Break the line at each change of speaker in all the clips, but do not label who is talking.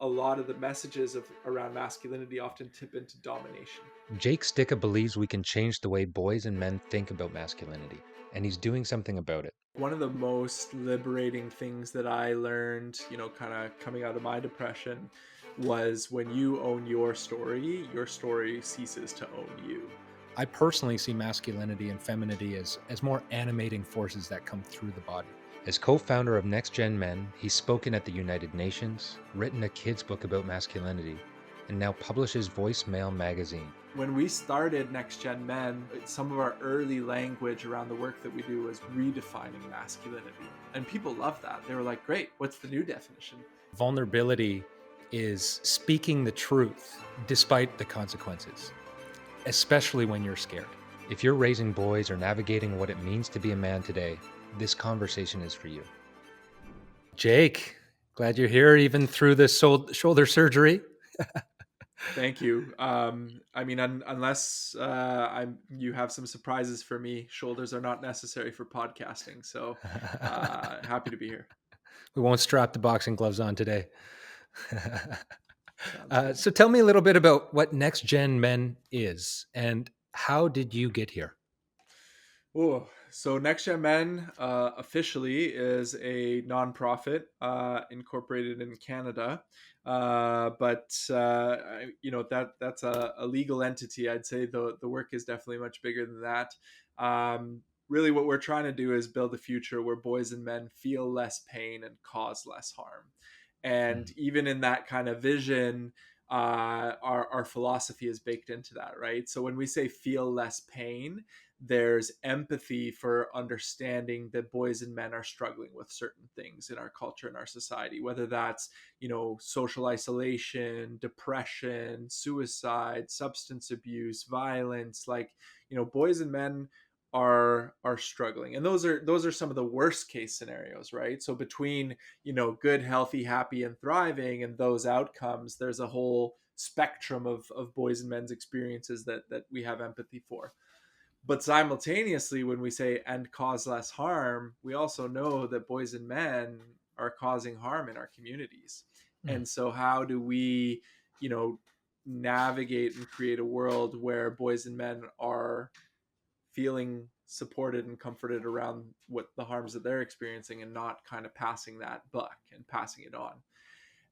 a lot of the messages around masculinity often tip into domination.
Jake Stika believes we can change the way boys and men think about masculinity, and he's doing something about it.
One of the most liberating things that I learned, kind of coming out of my depression, was when you own your story ceases to own you.
I personally see masculinity and femininity as more animating forces that come through the body.
As co-founder of Next Gen Men, he's spoken at the United Nations, written a kid's book about masculinity, and now publishes Voicemail magazine.
When we started Next Gen Men, some of our early language around the work that we do was redefining masculinity. And people loved that. They were like, great, what's the new definition?
Vulnerability is speaking the truth despite the consequences, especially when you're scared.
If you're raising boys or navigating what it means to be a man today, this conversation is for you.
Jake, glad you're here even through this shoulder surgery.
Thank you. Unless you have some surprises for me, shoulders are not necessary for podcasting. So happy to be here.
We won't strap the boxing gloves on today. So tell me a little bit about what Next Gen Men is and how did you get here?
Oh, so Next Gen Men officially is a nonprofit incorporated in Canada, but that's a legal entity. I'd say the work is definitely much bigger than that. Really, what we're trying to do is build a future where boys and men feel less pain and cause less harm. And even in that kind of vision, our philosophy is baked into that, right? So when we say feel less pain, there's empathy for understanding that boys and men are struggling with certain things in our culture and our society, whether that's, social isolation, depression, suicide, substance abuse, violence. Like, boys and men are struggling, and those are some of the worst case scenarios, right? So between good, healthy, happy, and thriving, and those outcomes, there's a whole spectrum of boys and men's experiences that we have empathy for. But simultaneously, when we say and cause less harm, we also know that boys and men are causing harm in our communities. And so how do we, navigate and create a world where boys and men are feeling supported and comforted around what the harms that they're experiencing, and not kind of passing that buck and passing it on?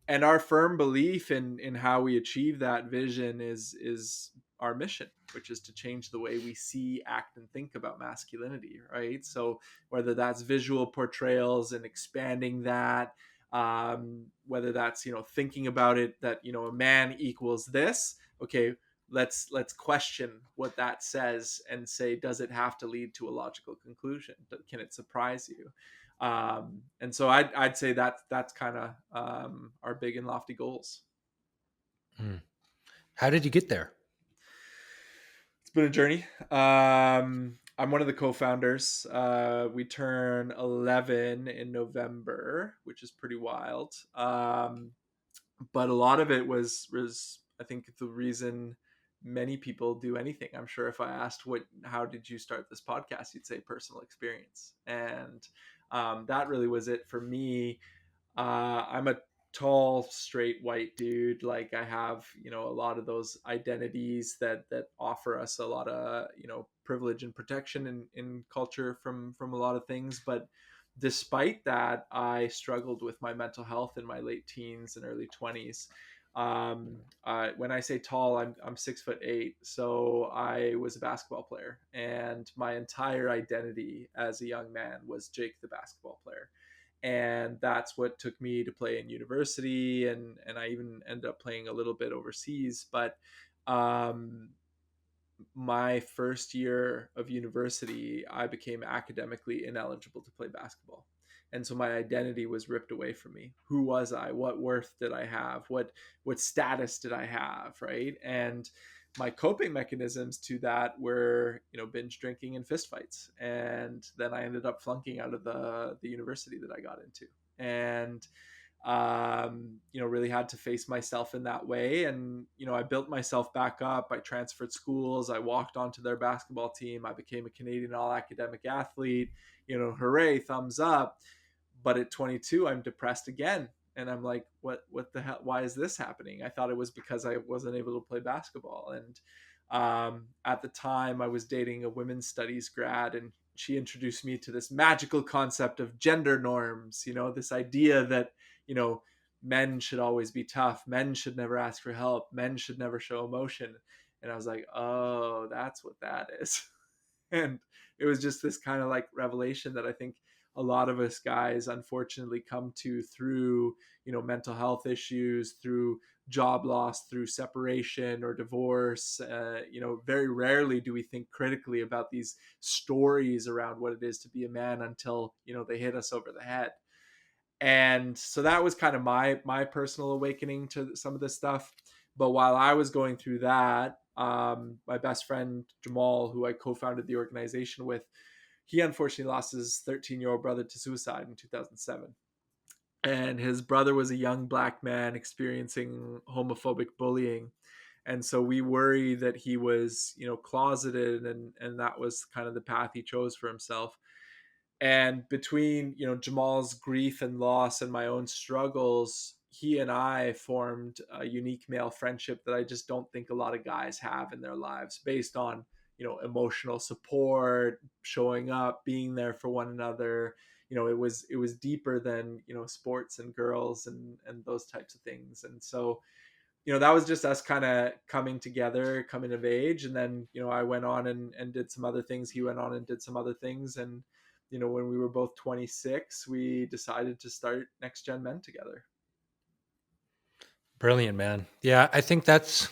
And our firm belief in how we achieve that vision is our mission, which is to change the way we see, act, and think about masculinity, right? So whether that's visual portrayals and expanding that, whether that's thinking about it that a man equals this, okay, let's question what that says and say, does it have to lead to a logical conclusion? Can it surprise you? And so I'd say that's kind of our big and lofty goals.
How did you get there?
It's been a journey. I'm one of the co-founders. We turn 11 in November, which is pretty wild. But a lot of it was I think the reason many people do anything. I'm sure if I asked how did you start this podcast, you'd say personal experience. And that really was it for me. I'm a tall, straight white dude. Like, I have, a lot of those identities that offer us a lot of, privilege and protection in culture from a lot of things. But despite that, I struggled with my mental health in my late teens and early 20s. When I say tall, I'm 6'8", so I was a basketball player, and my entire identity as a young man was Jake the basketball player. And that's what took me to play in university, and I even ended up playing a little bit overseas. But my first year of university, I became academically ineligible to play basketball. And so my identity was ripped away from me. Who was I? What worth did I have? What status did I have? Right. And my coping mechanisms to that were, binge drinking and fistfights. And then I ended up flunking out of the university that I got into. And really had to face myself in that way. And, I built myself back up. I transferred schools. I walked onto their basketball team. I became a Canadian all-academic athlete, hooray, thumbs up. But at 22, I'm depressed again. And I'm like, what the hell, why is this happening? I thought it was because I wasn't able to play basketball. And at the time I was dating a women's studies grad, and she introduced me to this magical concept of gender norms, this idea that, men should always be tough, men should never ask for help, men should never show emotion. And I was like, oh, that's what that is. And it was just this kind of like revelation that I think a lot of us guys unfortunately come to through, mental health issues, through job loss, through separation or divorce. Very rarely do we think critically about these stories around what it is to be a man until, they hit us over the head. And so that was kind of my personal awakening to some of this stuff. But while I was going through that, my best friend Jamal, who I co-founded the organization with, he unfortunately lost his 13-year-old brother to suicide in 2007. And his brother was a young black man experiencing homophobic bullying. And so we worry that he was, closeted, and that was kind of the path he chose for himself. And between, Jamal's grief and loss and my own struggles, he and I formed a unique male friendship that I just don't think a lot of guys have in their lives, based on, emotional support, showing up, being there for one another. It was deeper than, sports and girls and those types of things. And so, that was just us kind of coming together, coming of age. And then, I went on and did some other things. He went on and did some other things. And, when we were both 26, we decided to start Next Gen Men together.
Brilliant, man. Yeah, I think that's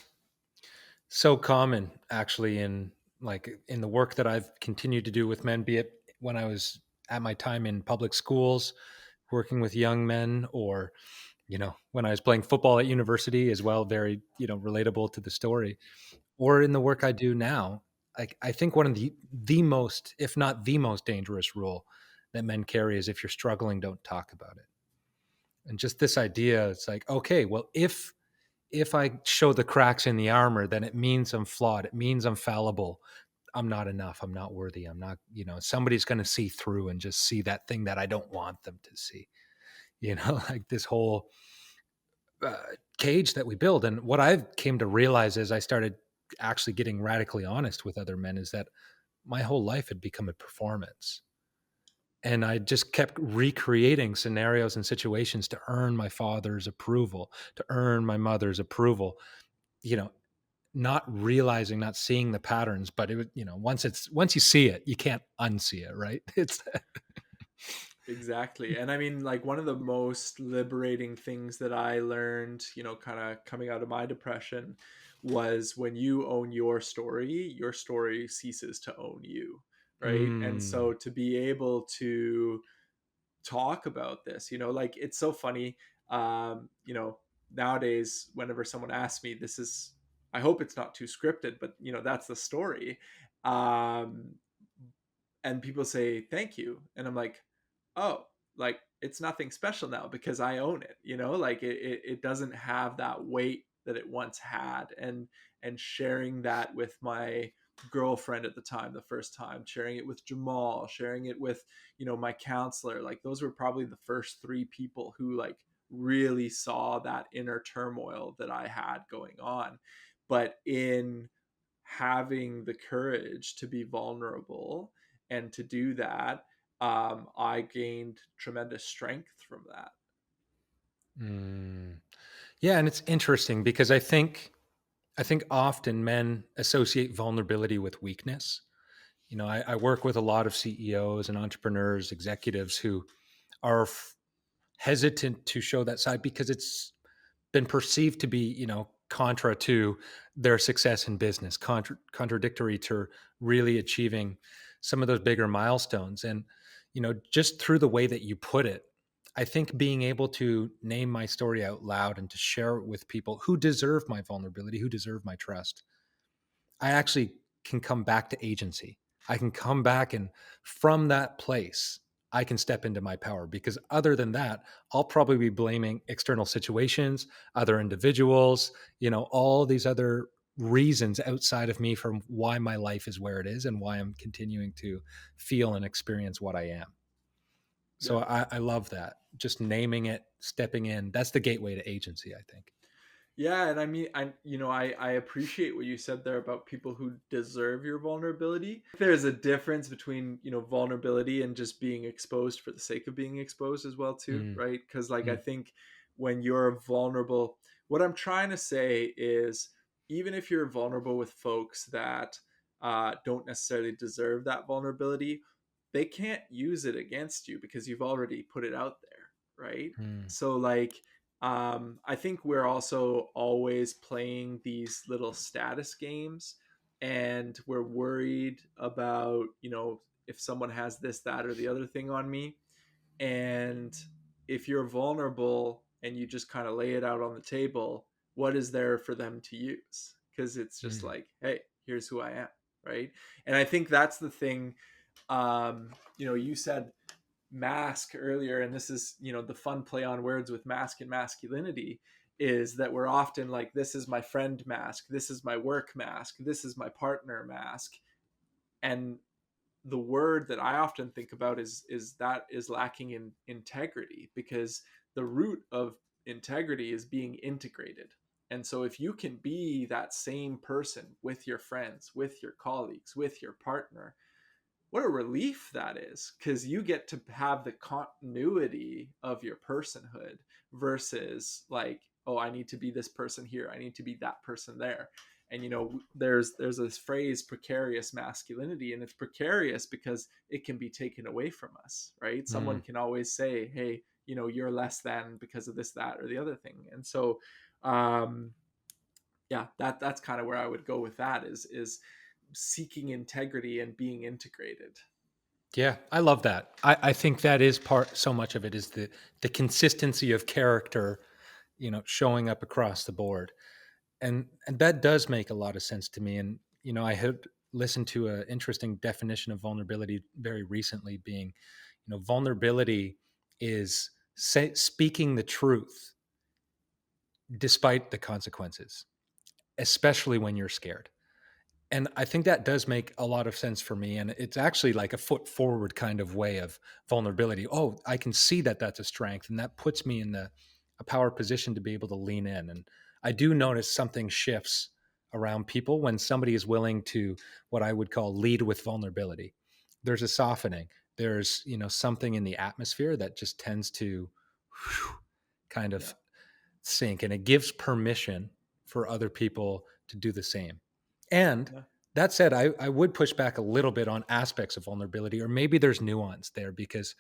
so common actually in the work that I've continued to do with men, be it when I was at my time in public schools working with young men, or when I was playing football at university as well, very relatable to the story, or in the work I do now. I think one of the most, if not the most dangerous rule that men carry is, if you're struggling, don't talk about it. And just this idea, it's like, okay, well, if I show the cracks in the armor, then it means I'm flawed. It means I'm fallible. I'm not enough. I'm not worthy. I'm not, somebody's going to see through and just see that thing that I don't want them to see, like this whole cage that we build. And what I came to realize as I started actually getting radically honest with other men is that my whole life had become a performance. And I just kept recreating scenarios and situations to earn my father's approval, to earn my mother's approval, not realizing, not seeing the patterns. But once you see it, you can't unsee it, right? It's
Exactly. And I mean, like, one of the most liberating things that I learned, kind of coming out of my depression, was when you own your story ceases to own you. Right. And
mm,
so to be able to talk about this, like, it's so funny. Nowadays, whenever someone asks me, I hope it's not too scripted, but that's the story. Um, and people say thank you, and I'm like, oh, like, it's nothing special now because I own it, like, it doesn't have that weight that it once had. And sharing that with my girlfriend at the time, the first time, sharing it with Jamal, sharing it with, my counselor, like, those were probably the first three people who, like, really saw that inner turmoil that I had going on. But in having the courage to be vulnerable and to do that, I gained tremendous strength from that.
mm. Yeah, and it's interesting because I think often men associate vulnerability with weakness. I work with a lot of CEOs and entrepreneurs, executives who are hesitant to show that side because it's been perceived to be, contra to their success in business, contradictory to really achieving some of those bigger milestones. And, just through the way that you put it, I think being able to name my story out loud and to share it with people who deserve my vulnerability, who deserve my trust, I actually can come back to agency. I can come back, and from that place, I can step into my power, because other than that, I'll probably be blaming external situations, other individuals, all these other reasons outside of me from why my life is where it is and why I'm continuing to feel and experience what I am. So
Yeah.
I love that. just naming it, stepping in, that's the gateway to agency, I think.
Yeah, and I mean, I appreciate what you said there about people who deserve your vulnerability. There's a difference between, vulnerability and just being exposed for the sake of being exposed as well too,
Mm,
right? Because like I
mm,
think when you're vulnerable, what I'm trying to say is even if you're vulnerable with folks that don't necessarily deserve that vulnerability, they can't use it against you because you've already put it out there, right?
mm,
So like I think we're also always playing these little status games, and we're worried about, if someone has this, that, or the other thing on me. And if you're vulnerable and you just kind of lay it out on the table, what is there for them to use? Because it's just
mm,
like, hey, here's who I am, right? And I think that's the thing. You said mask earlier, and this is, the fun play on words with mask and masculinity, is that we're often like, this is my friend mask, this is my work mask, this is my partner mask. And the word that I often think about is that is lacking in integrity, because the root of integrity is being integrated. And so if you can be that same person with your friends, with your colleagues, with your partner, what a relief that is, because you get to have the continuity of your personhood versus like, oh, I need to be this person here, I need to be that person there. And there's this phrase, precarious masculinity, and it's precarious because it can be taken away from us, right? Someone
mm.
can always say, hey, you're less than because of this, that, or the other thing. And so um yeah, that's kind of where I would go with that, is seeking integrity and being integrated.
Yeah, I love that. I think that is part, so much of it is the consistency of character, showing up across the board. And that does make a lot of sense to me. And I had listened to an interesting definition of vulnerability very recently, being, vulnerability is speaking the truth despite the consequences, especially when you're scared. And I think that does make a lot of sense for me. And it's actually like a foot forward kind of way of vulnerability. Oh, I can see that that's a strength. And that puts me in a power position to be able to lean in. And I do notice something shifts around people when somebody is willing to, what I would call, lead with vulnerability. There's a softening. There's, something in the atmosphere that just tends to kind
Yeah.
of sink, and it gives permission for other people to do the same. And
Yeah.
that said, I would push back a little bit on aspects of vulnerability, or maybe there's nuance there, because,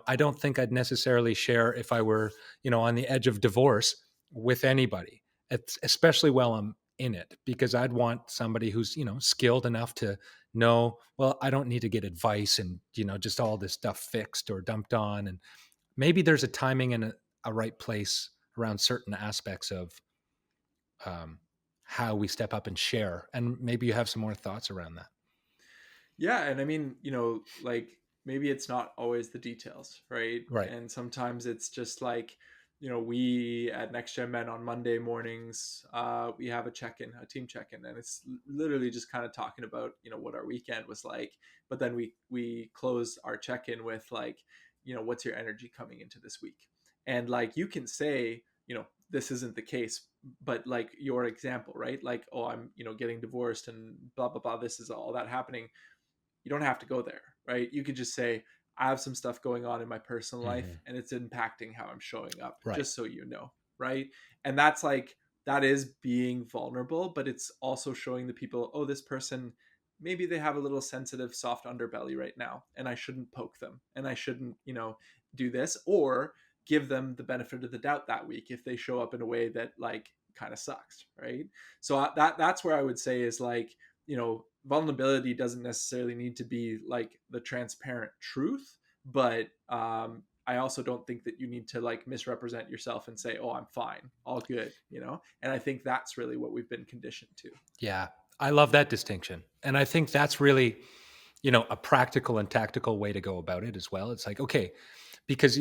I don't think I'd necessarily share if I were, on the edge of divorce with anybody, especially while I'm in it, because I'd want somebody who's, skilled enough to know, well, I don't need to get advice and, just all this stuff fixed or dumped on. And maybe there's a timing and a right place around certain aspects of um, how we step up and share. And maybe you have some more thoughts around that.
Yeah, and I mean, like maybe it's not always the details, right?
Right.
And sometimes it's just like, we at Next Gen Men on Monday mornings, we have a team check-in, and it's literally just kind of talking about, what our weekend was like. But then we close our check-in with like, what's your energy coming into this week? And like you can say, this isn't the case, but like your example, right? Like, oh, I'm, getting divorced and blah blah blah. This is all that happening. You don't have to go there, right? You could just say, I have some stuff going on in my personal life
Hmm.
and it's impacting how I'm showing up,
Right.
just so you know, right? And that's like, that is being vulnerable, but it's also showing the people, oh, this person, maybe they have a little sensitive, soft underbelly right now, and I shouldn't poke them, and I shouldn't, do this, or give them the benefit of the doubt that week if they show up in a way that like kind of sucks, right? So that's where I would say is like, vulnerability doesn't necessarily need to be like the transparent truth, but I also don't think that you need to like misrepresent yourself and say, oh, I'm fine, all good, and I think that's really what we've been conditioned to.
Yeah. I love that distinction. And I think that's really, a practical and tactical way to go about it as well. It's like, okay, because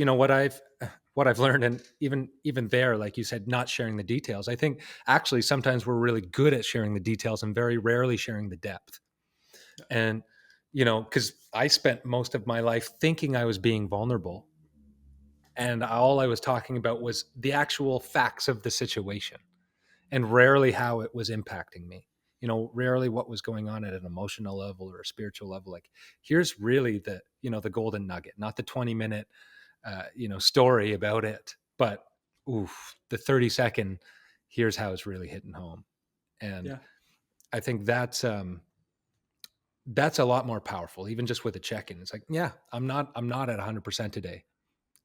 what I've learned, and even there, like you said, not sharing the details. I think actually sometimes we're really good at sharing the details and very rarely sharing the depth.
Yeah.
And because I spent most of my life thinking I was being vulnerable, And all I was talking about was the actual facts of the situation and rarely how it was impacting me. Rarely what was going on at an emotional level or a spiritual level. Like, here's really the golden nugget, not the 20-minute, story about it, but oof, the 30-second, here's how it's really hitting home. And
Yeah.
I think that's a lot more powerful, even just with a check-in. It's like, yeah, I'm not at 100% today.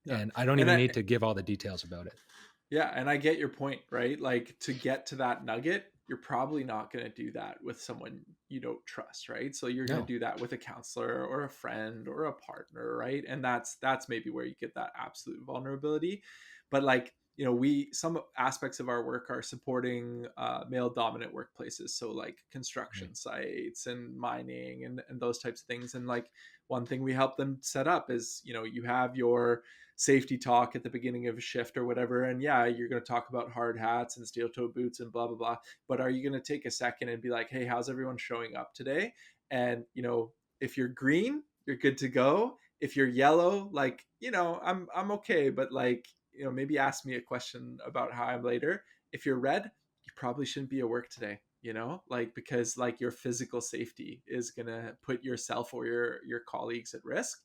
Yeah.
And I don't
And
even
I,
need to give all the details about it.
Yeah, and I get your point, right? Like, to get to that nugget, you're probably not going to do that with someone you don't trust, right? So you're going to
No.
do that with a counselor or a friend or a partner, right? And that's maybe where you get that absolute vulnerability. But like, we some aspects of our work are supporting male dominant workplaces, so like
Right.
construction sites and mining and those types of things. And like, one thing we help them set up is, you have your safety talk at the beginning of a shift or whatever, and yeah, you're going to talk about hard hats and steel toe boots and blah blah blah, but are you going to take a second and be like, hey, how's everyone showing up today? And if you're green, you're good to go. If you're yellow, like, I'm okay, but like, maybe ask me a question about how I'm later. If you're red, you probably shouldn't be at work today, like, because like your physical safety is going to put yourself or your colleagues at risk.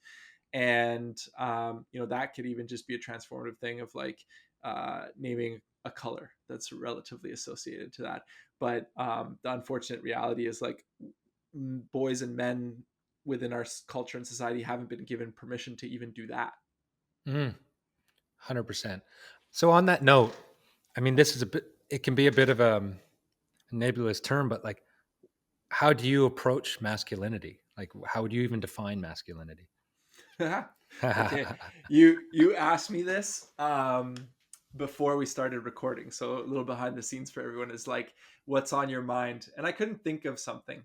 And that could even just be a transformative thing of like naming a color that's relatively associated to that. But the unfortunate reality is like, boys and men within our culture and society haven't been given permission to even do that.
100%. So on that note, I mean, this is a bit, it can be a bit of a nebulous term, but like, how do you approach masculinity? Like, how would you even define masculinity?
Okay, you asked me this before we started recording, so a little behind the scenes for everyone is like, what's on your mind? And I couldn't think of something,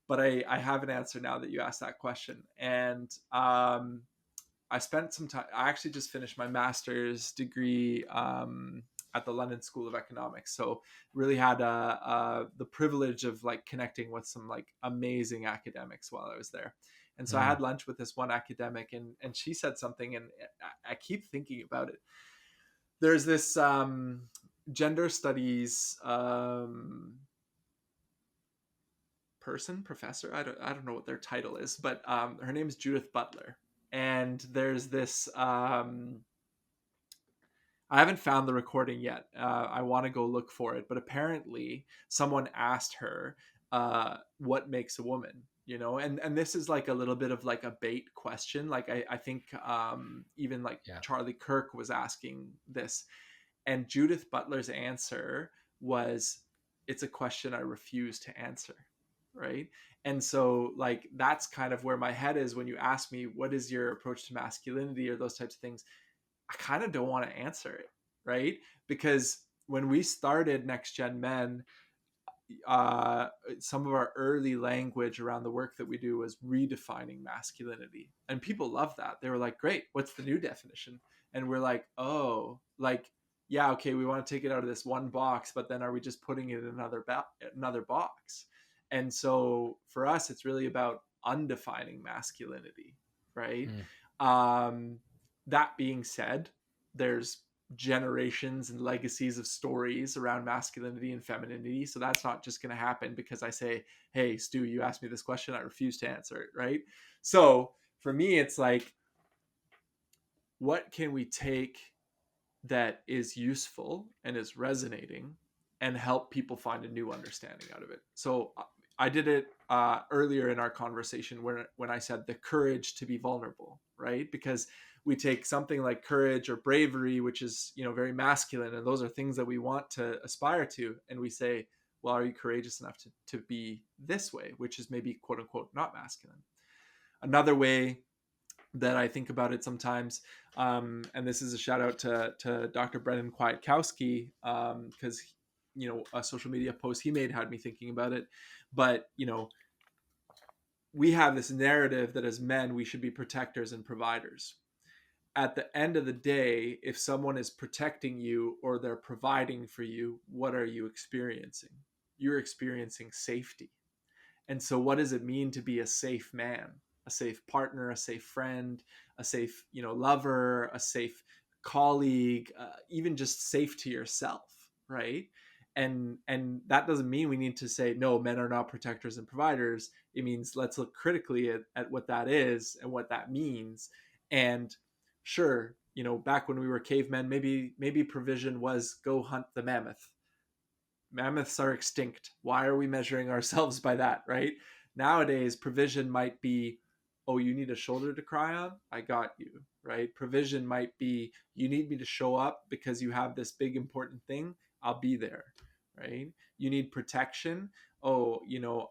but I have an answer now that you asked that question. And I spent some time. I actually just finished my master's degree at the London School of Economics, so really had the privilege of like connecting with some like amazing academics while I was there. And so I
Mm,
had lunch with this one academic, and she said something, and I keep thinking about it. There's this gender studies professor. I don't know what their title is, but her name is Judith Butler. And there's this I haven't found the recording yet. I want to go look for it, but apparently someone asked her, "What makes a woman?" And this is like a little bit of like a bait question. Like, I think even like
yeah.
Charlie Kirk was asking this, and Judith Butler's answer was, "It's a question I refuse to answer." Right. And so like, that's kind of where my head is when you ask me, what is your approach to masculinity or those types of things. I kind of don't want to answer it, right? Because when we started Next Gen Men, uh, some of our early language around the work that we do was redefining masculinity, and people love that. They were like, "Great, what's the new definition?" And we're like, "Oh, like, yeah, okay, we want to take it out of this one box, but then are we just putting it in another box?" And so for us, it's really about undefining masculinity, right?
Mm,
Um, that being said, there's generations and legacies of stories around masculinity and femininity. So that's not just going to happen because I say, hey, Stu, you asked me this question. I refuse to answer it. Right. So for me, it's like, what can we take that is useful and is resonating and help people find a new understanding out of it? So I did it earlier in our conversation when I said the courage to be vulnerable, right? Because we take something like courage or bravery, which is very masculine, and those are things that we want to aspire to, and we say, well, are you courageous enough to be this way, which is maybe quote unquote not masculine. Another way that I think about it sometimes, and this is a shout out to Dr. Brennan Kwiatkowski, because a social media post he made had me thinking about it. But we have this narrative that as men we should be protectors and providers. At the end of the day, if someone is protecting you or they're providing for you, what are you experiencing? You're experiencing safety. And so what does it mean to be a safe man, a safe partner, a safe friend, a safe, lover, a safe colleague, even just safe to yourself, right? And that doesn't mean we need to say no, men are not protectors and providers. It means let's look critically at what that is and what that means. And sure, back when we were cavemen, maybe provision was go hunt the mammoth. Mammoths are extinct. Why are we measuring ourselves by that, right? Nowadays, provision might be, oh, you need a shoulder to cry on? I got you, right? Provision might be, you need me to show up because you have this big important thing. I'll be there, right? You need protection. Oh,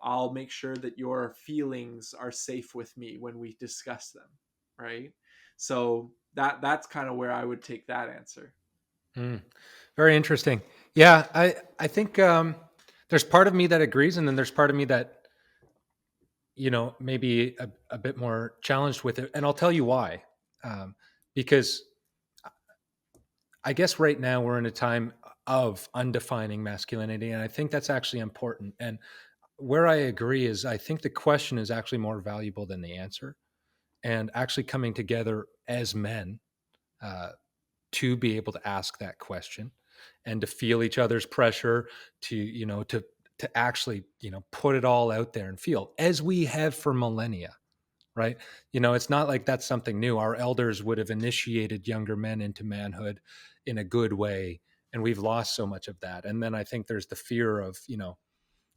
I'll make sure that your feelings are safe with me when we discuss them, right? So that's kind of where I would take that answer.
Mm, very interesting. Yeah, I think there's part of me that agrees, and then there's part of me that maybe a bit more challenged with it, and I'll tell you why. Because I guess right now we're in a time of undefining masculinity, and I think that's actually important. And where I agree is I think the question is actually more valuable than the answer, and actually coming together as men uh, to be able to ask that question and to feel each other's pressure, to to actually put it all out there and feel as we have for millennia, right? It's not like that's something new. Our elders would have initiated younger men into manhood in a good way, and we've lost so much of that. And then I think there's the fear of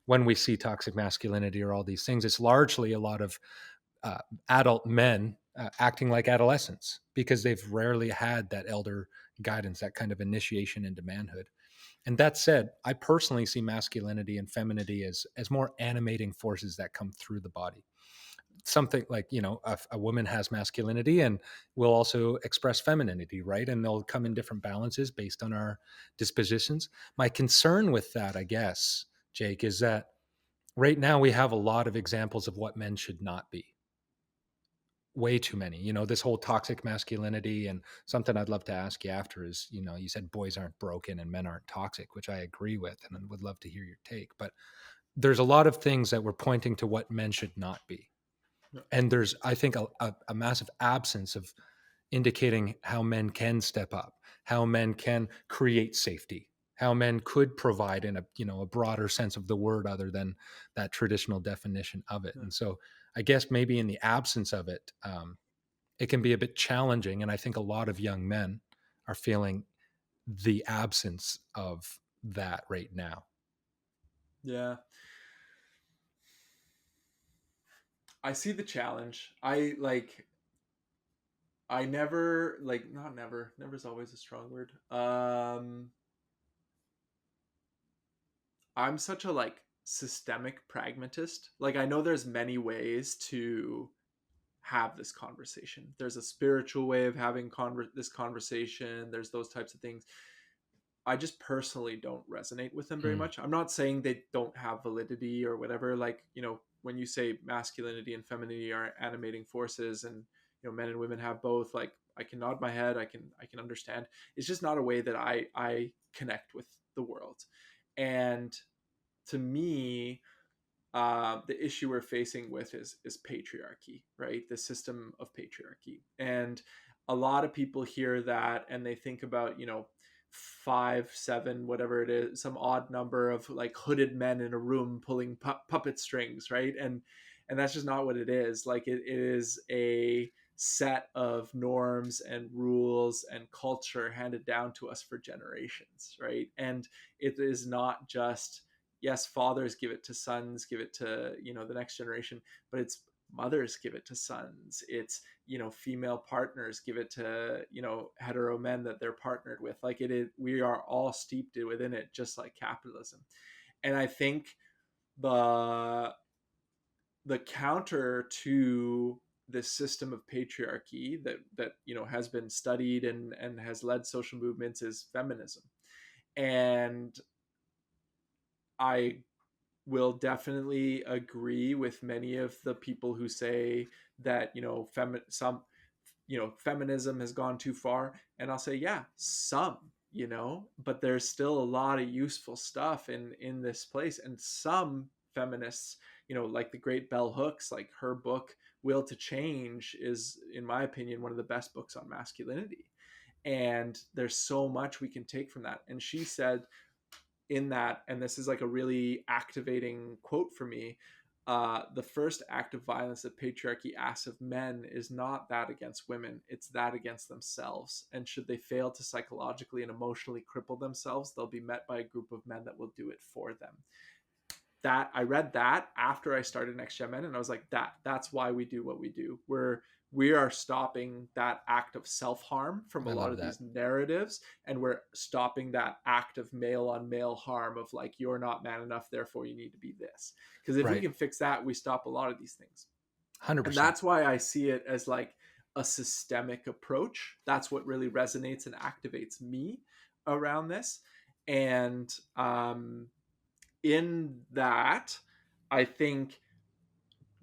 when we see toxic masculinity or all these things, it's largely a lot of uh, adult men acting like adolescents because they've rarely had that elder guidance, that kind of initiation into manhood. And that said, I personally see masculinity and femininity as more animating forces that come through the body. Something like a woman has masculinity and will also express femininity, right? And they'll come in different balances based on our dispositions. My concern with that, I guess, Jake, is that right now we have a lot of examples of what men should not be. Way too many. This whole toxic masculinity. And something I'd love to ask you after is, you said boys aren't broken and men aren't toxic, which I agree with and I would love to hear your take. But there's a lot of things that we're pointing to what men should not be. And there's, I think, a massive absence of indicating how men can step up, how men can create safety, how men could provide in a broader sense of the word other than that traditional definition of it.
Yeah.
And so I guess maybe in the absence of it, it can be a bit challenging. And I think a lot of young men are feeling the absence of that right now.
Yeah. I see the challenge. I never like not never. Never is always a strong word. I'm such a systemic pragmatist. Like I know there's many ways to have this conversation. There's a spiritual way of having this conversation. There's those types of things. I just personally don't resonate with them very
Hmm.
much. I'm not saying they don't have validity or whatever. Like, when you say masculinity and femininity are animating forces and, men and women have both, like I can nod my head. I can understand. It's just not a way that I connect with the world. And to me, the issue we're facing with is patriarchy, right? The system of patriarchy. And a lot of people hear that and they think about, 5, 7, whatever it is, some odd number of like hooded men in a room pulling puppet strings, right? And that's just not what it is. Like it is a set of norms and rules and culture handed down to us for generations, right? And it is not just, yes, fathers give it to sons, give it to, the next generation, but it's mothers give it to sons. It's, female partners give it to, hetero men that they're partnered with. Like it is, we are all steeped within it, just like capitalism. And I think the the counter to this system of patriarchy that has been studied and has led social movements is feminism. And I will definitely agree with many of the people who say that feminism has gone too far, and I'll say yeah, some, but there's still a lot of useful stuff in this place. And some feminists, like the great bell hooks, like her book Will to Change is, in my opinion, one of the best books on masculinity. And there's so much we can take from that. And she said in that, and this is like a really activating quote for me, the first act of violence that patriarchy asks of men is not that against women, it's that against themselves. And should they fail to psychologically and emotionally cripple themselves, they'll be met by a group of men that will do it for them. That I read that after I started Next Gen Men, and I was like, that's why we do what we do. We are stopping that act of self-harm from a
I
lot
love
of
that.
these narratives, and we're stopping that act of male on male harm of like, you're not man enough, therefore you need to be this. Because if we
Right.
can fix that, we stop a lot of these things. And
100%.
that's why I see it as like a systemic approach. That's what really resonates and activates me around this. And in that, I think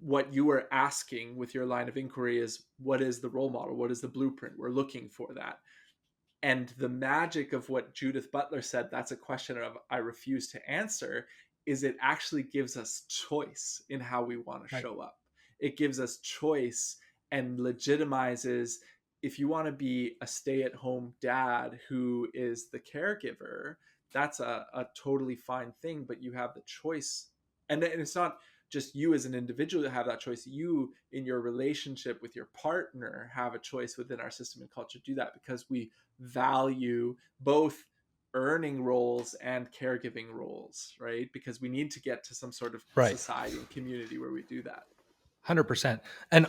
what you are asking with your line of inquiry is, what is the role model? What is the blueprint? We're looking for that. And the magic of what Judith Butler said, that's a question of I refuse to answer, is it actually gives us choice in how we want to
Right.
show up. It gives us choice and legitimizes, if you want to be a stay-at-home dad who is the caregiver, that's a totally fine thing, but you have the choice. And it's not just you as an individual to have that choice. You in your relationship with your partner have a choice within our system and culture to do that, because we value both earning roles and caregiving roles, right? Because we need to get to some sort of
Right.
society and community where we do that.
100%. And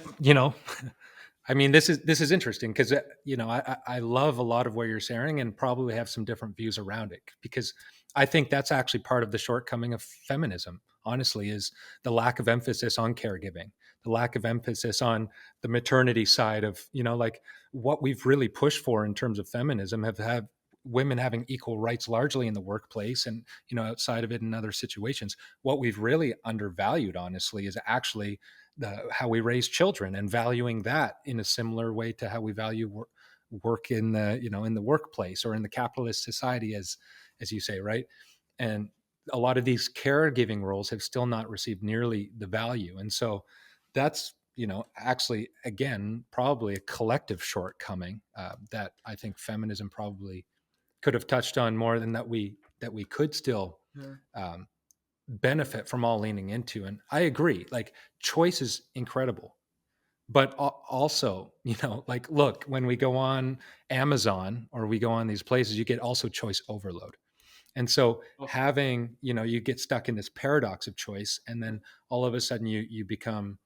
I mean, this is interesting because I love a lot of what you're sharing, and probably have some different views around it, because I think that's actually part of the shortcoming of feminism. Honestly, is the lack of emphasis on caregiving, the lack of emphasis on the maternity side of, like, what we've really pushed for in terms of feminism have women having equal rights largely in the workplace, and outside of it in other situations. What we've really undervalued, honestly, is actually how we raise children, and valuing that in a similar way to how we value work in the in the workplace or in the capitalist society, as you say, right? And a lot of these caregiving roles have still not received nearly the value, and so that's actually, again, probably a collective shortcoming that I think feminism probably could have touched on more than that we could still
Yeah.
um, benefit from all leaning into. And I agree, like, choice is incredible, but also, like, look, when we go on Amazon or we go on these places, you get also choice overload. And so
Oh,
having, you get stuck in this paradox of choice, and then all of a sudden you become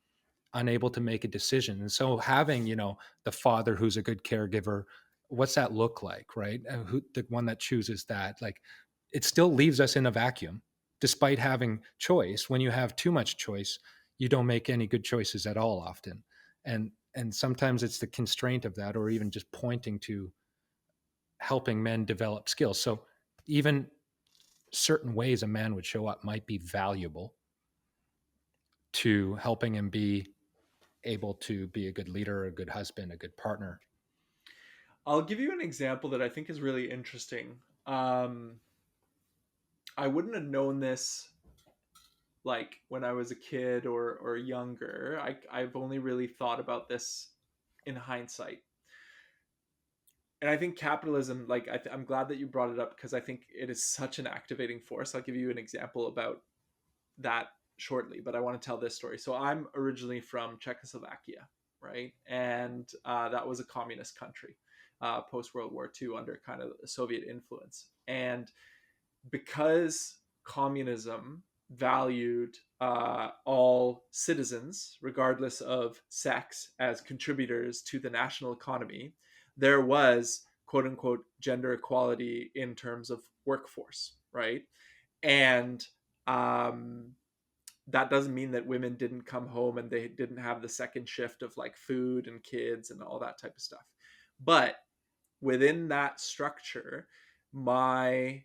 unable to make a decision. And so having, the father who's a good caregiver, what's that look like, right? Who, the one that chooses that, like, it still leaves us in a vacuum despite having choice. When you have too much choice, you don't make any good choices at all often. And sometimes it's the constraint of that, or even just pointing to helping men develop skills. So even certain ways a man would show up might be valuable to helping him be able to be a good leader, a good husband, a good partner.
I'll give you an example that I think is really interesting. Um, I wouldn't have known this like when I was a kid or younger. I've only really thought about this in hindsight. And I think capitalism, like I'm glad that you brought it up, because I think it is such an activating force. I'll give you an example about that shortly, but I want to tell this story. So I'm originally from Czechoslovakia, right? And that was a communist country post World War II under kind of Soviet influence. And because communism valued all citizens, regardless of sex, as contributors to the national economy, there was quote unquote gender equality in terms of workforce, right? And um, that doesn't mean that women didn't come home and they didn't have the second shift of like food and kids and all that type of stuff. But within that structure, my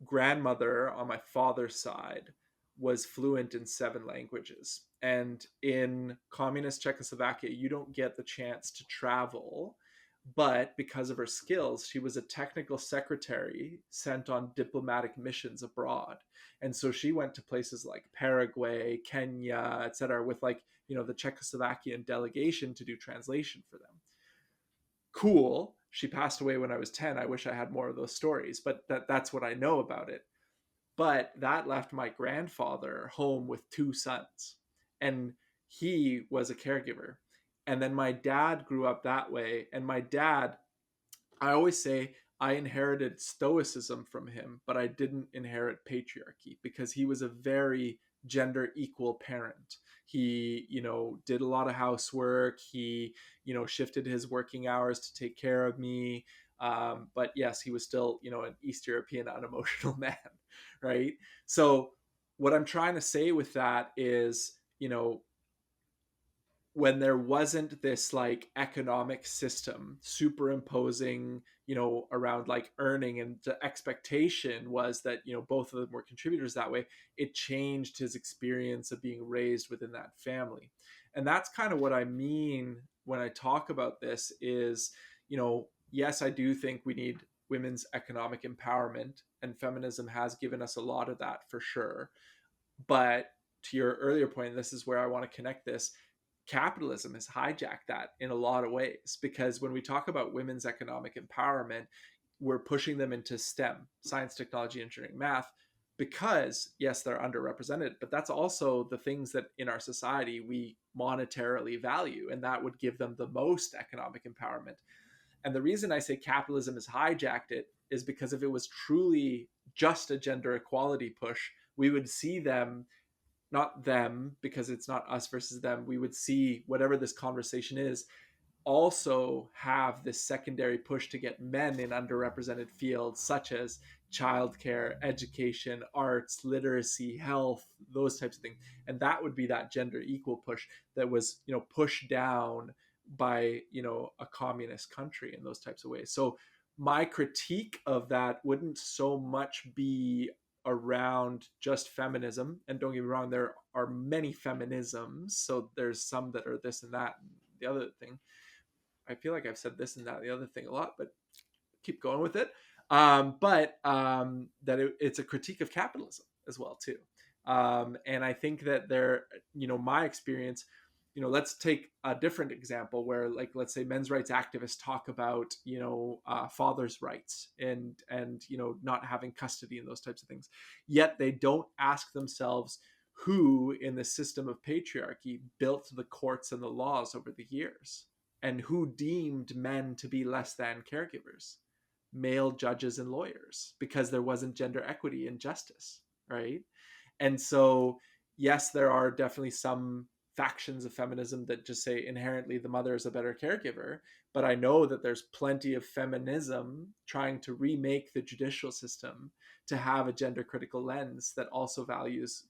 grandmother on my father's side was fluent in 7 languages. And in communist Czechoslovakia, you don't get the chance to travel. But because of her skills, she was a technical secretary sent on diplomatic missions abroad. And so she went to places like Paraguay, Kenya, etc., with like, the Czechoslovakian delegation to do translation for them. Cool. she passed away when I was 10. I wish I had more of those stories, but that's what I know about it. But that left my grandfather home with two sons, and he was a caregiver. And then my dad grew up that way. And my dad, I always say I inherited stoicism from him, but I didn't inherit patriarchy because he was a very gender equal parent. He, did a lot of housework. He, shifted his working hours to take care of me. But yes, he was still, an East European unemotional man, right? So what I'm trying to say with that is, when there wasn't this like economic system superimposing, around like earning, and the expectation was that, both of them were contributors that way, it changed his experience of being raised within that family. And that's kind of what I mean when I talk about this is, yes, I do think we need women's economic empowerment, and feminism has given us a lot of that for sure. But to your earlier point, this is where I want to connect this, capitalism has hijacked that in a lot of ways, because when we talk about women's economic empowerment, we're pushing them into STEM, science, technology, engineering, math, because yes, they're underrepresented, but that's also the things that in our society we monetarily value, and that would give them the most economic empowerment. And the reason I say capitalism has hijacked it is because if it was truly just a gender equality push, we would see them, not them, because it's not us versus them, we would see whatever this conversation is also have this secondary push to get men in underrepresented fields such as childcare, education, arts, literacy, health, those types of things. And that would be that gender equal push that was, pushed down by, a communist country in those types of ways. So my critique of that wouldn't so much be around just feminism. And don't get me wrong, there are many feminisms. So there's some that are this and that and the other thing. I feel like I've said this and that and the other thing a lot, but keep going with it. That it's a critique of capitalism as well too. And I think that there, my experience, let's take a different example where, like, let's say men's rights activists talk about, fathers' rights and not having custody and those types of things. Yet they don't ask themselves who in the system of patriarchy built the courts and the laws over the years, and who deemed men to be less than caregivers, male judges and lawyers, because there wasn't gender equity and justice, right? And so, yes, there are definitely some factions of feminism that just say inherently the mother is a better caregiver. But I know that there's plenty of feminism trying to remake the judicial system to have a gender critical lens that also values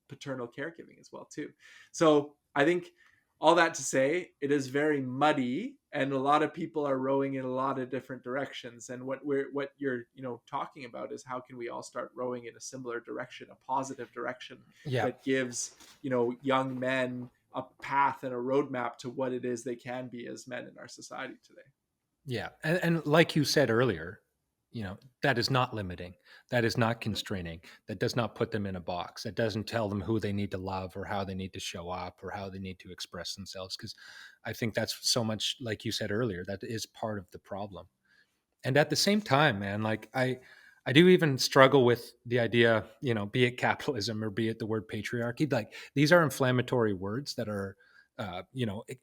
paternal caregiving as well too. So I think all that to say, it is very muddy, and a lot of people are rowing in a lot of different directions. And what you're talking about is how can we all start rowing in a similar direction, a positive direction
Yeah.
that gives young men a path and a roadmap to what it is they can be as men in our society today.
Yeah. And like you said earlier, that is not limiting. That is not
Yep.
constraining. That does not put them in a box. That doesn't tell them who they need to love or how they need to show up or how they need to express themselves. Because I think that's so much, like you said earlier, that is part of the problem. And at the same time, man, like I do even struggle with the idea, be it capitalism or be it the word patriarchy. Like these are inflammatory words that are,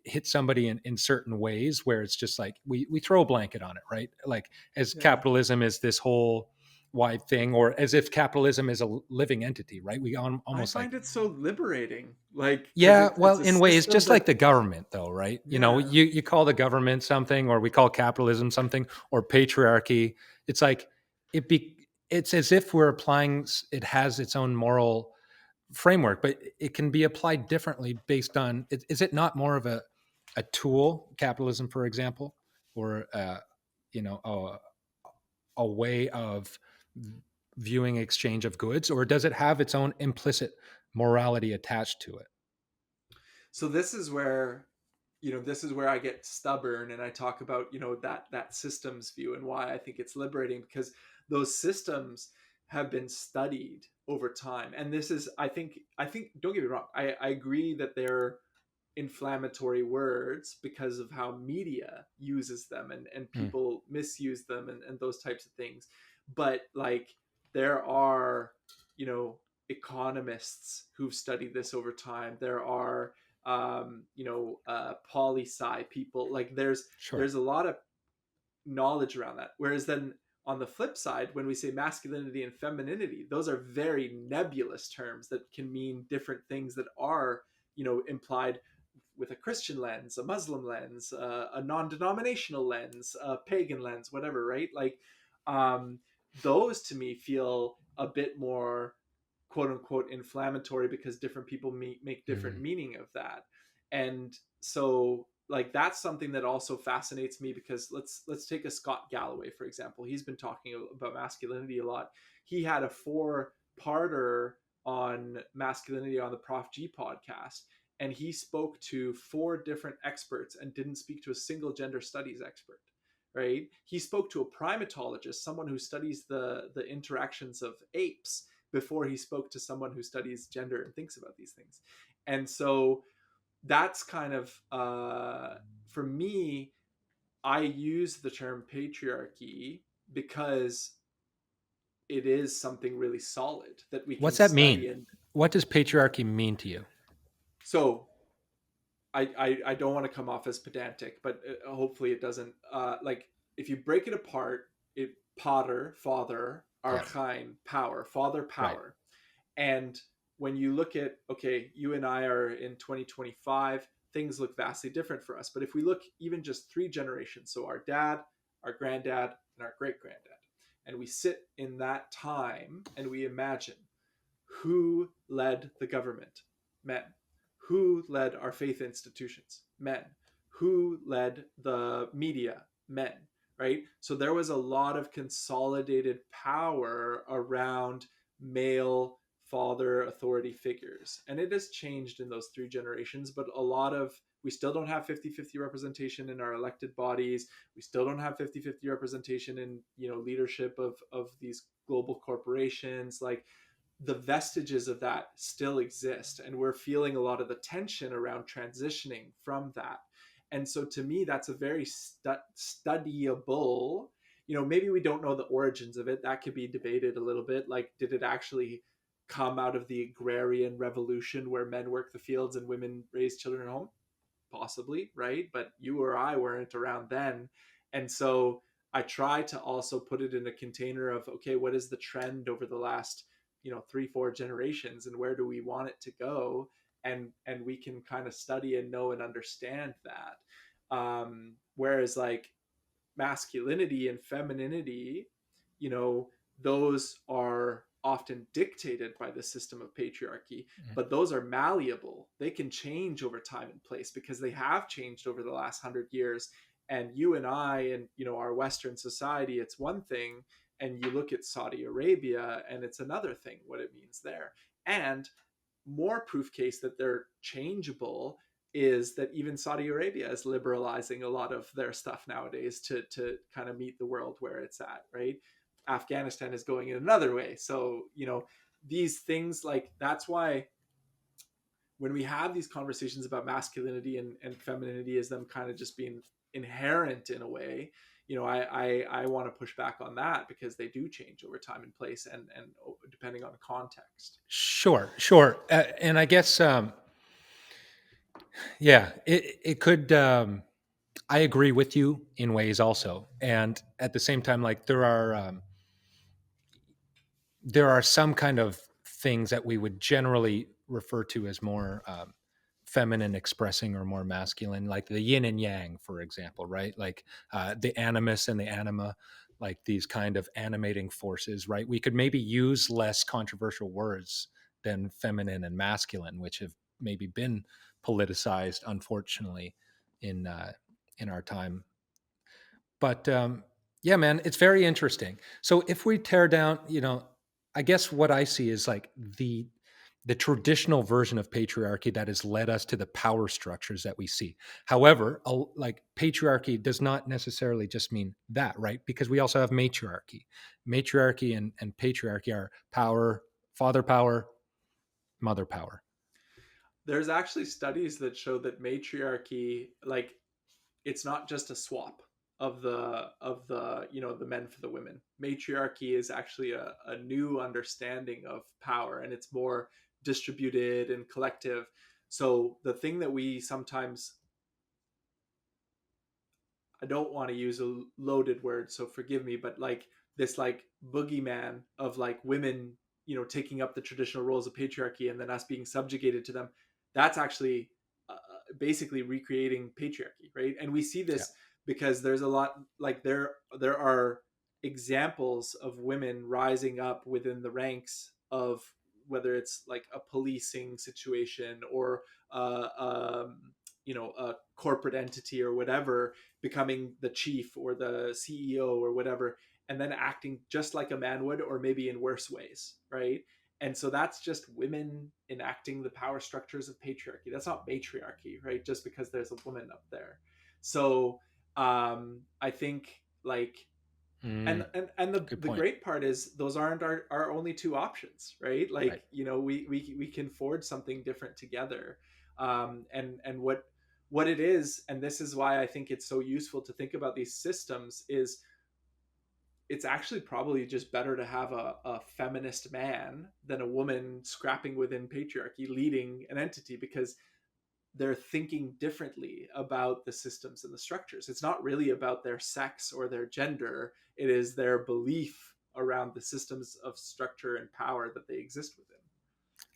hit somebody in certain ways where it's just like we throw a blanket on it, right? Like as
Yeah.
capitalism is this whole wide thing, or as if capitalism is a living entity, right? We
I
almost like
find it so liberating, like, because
yeah,
it's
well,
a
in ways,
system
just
that,
like the government, though, right?
yeah.
You call the government something, or we call capitalism something, or patriarchy. It's like it's as if we're applying. It has its own moral framework, but it can be applied differently based on. Is it not more of a tool, capitalism, for example, or a way of viewing exchange of goods, or does it have its own implicit morality attached to it?
So this is where I get stubborn, and I talk about, that systems view and why I think it's liberating, because those systems have been studied over time. And this is, I think don't get me wrong, I agree that they're inflammatory words because of how media uses them, and
Mm,
people misuse them, and those types of things. But like, there are, you know, economists who've studied this over time. There are, poli sci people. Like,
sure.
there's a lot of knowledge around that. Whereas then on the flip side, when we say masculinity and femininity, those are very nebulous terms that can mean different things that are, implied with a Christian lens, a Muslim lens, a non-denominational lens, a pagan lens, whatever, right? Like, um, those to me feel a bit more quote unquote inflammatory because different people make different
Mm,
meaning of that. And so, like, that's something that also fascinates me, because let's take a Scott Galloway for example. He's been talking about masculinity a lot. He had a four-parter on masculinity on the Prof G podcast, and he spoke to four different experts and didn't speak to a single gender studies expert, right? He spoke to a primatologist, someone who studies the interactions of apes, before he spoke to someone who studies gender and thinks about these things. And so that's kind of, for me, I use the term patriarchy because it is something really solid that we can
what's that mean?
study. And
What does patriarchy mean to you?
so I don't want to come off as pedantic, but hopefully it doesn't. Like, if you break it apart, it pater, father,
Yeah,
archein, power, father
right.
power. And when you look at, okay, you and I are in 2025, things look vastly different for us. But if we look even just three generations, so our dad, our granddad, and our great granddad, and we sit in that time and we imagine who led the government? Men. Who led our faith institutions? Men. Who led the media? Men. Right? So there was a lot of consolidated power around male father authority figures. And it has changed in those three generations, but a lot of, we still don't have 50-50 representation in our elected bodies. We still don't have 50-50 representation in, leadership of these global corporations. Like, the vestiges of that still exist, and we're feeling a lot of the tension around transitioning from that. And so to me, that's a very studyable, maybe we don't know the origins of it. That could be debated a little bit. Like, did it actually come out of the agrarian revolution where men worked the fields and women raised children at home? Possibly, right? But you or I weren't around then. And so I try to also put it in a container of, okay, what is the trend over the last, 3-4 generations, and where do we want it to go? And we can kind of study and know and understand that. Whereas, like, masculinity and femininity, you know, those are often dictated by the system of patriarchy,
Mm,
but those are malleable. They can change over time and place because they have changed over the last 100 years. And you and I, and our Western society, it's one thing, and you look at Saudi Arabia, and it's another thing what it means there. And more proof case that they're changeable is that even Saudi Arabia is liberalizing a lot of their stuff nowadays to kind of meet the world where it's at, right? Afghanistan is going in another way. So, these things, like, that's why when we have these conversations about masculinity and femininity as them kind of just being inherent in a way, I want to push back on that, because they do change over time and place, and depending on context.
sure, sure. And I guess, yeah, it could. I agree with you in ways also, and at the same time, like there are some kind of things that we would generally refer to as more feminine expressing or more masculine, like the yin and yang, for example, right? Like the animus and the anima, like these kind of animating forces, right? We could maybe use less controversial words than feminine and masculine, which have maybe been politicized, unfortunately, in our time. But yeah, man, it's very interesting. So if we tear down, I guess what I see is like the traditional version of patriarchy that has led us to the power structures that we see. However, like patriarchy does not necessarily just mean that, right? Because we also have matriarchy. Matriarchy and patriarchy are power, father power, mother power.
there's actually studies that show that matriarchy, like, it's not just a swap of the the men for the women. Matriarchy is actually a new understanding of power, and it's more distributed and collective. So the thing that we sometimes, I don't want to use a loaded word, so forgive me, but like this like boogeyman of like women, taking up the traditional roles of patriarchy and then us being subjugated to them. That's actually basically recreating patriarchy, right? And we see
Yeah.
this because there's a lot, like there are examples of women rising up within the ranks of, whether it's like a policing situation or a corporate entity or whatever, becoming the chief or the CEO or whatever, and then acting just like a man would, or maybe in worse ways, right? And so that's just women enacting the power structures of patriarchy. That's not matriarchy, right? Just because there's a woman up there. So I think like, and
Mm, good
the
point.
great part is those aren't our only two options, right?
Right.
Like, we can forge something different together. And what it is, and this is why I think it's so useful to think about these systems, is it's actually probably just better to have a feminist man than a woman scrapping within patriarchy leading an entity, because they're thinking differently about the systems and the structures. It's not really about their sex or their gender, it is their belief around the systems of structure and power that they exist within.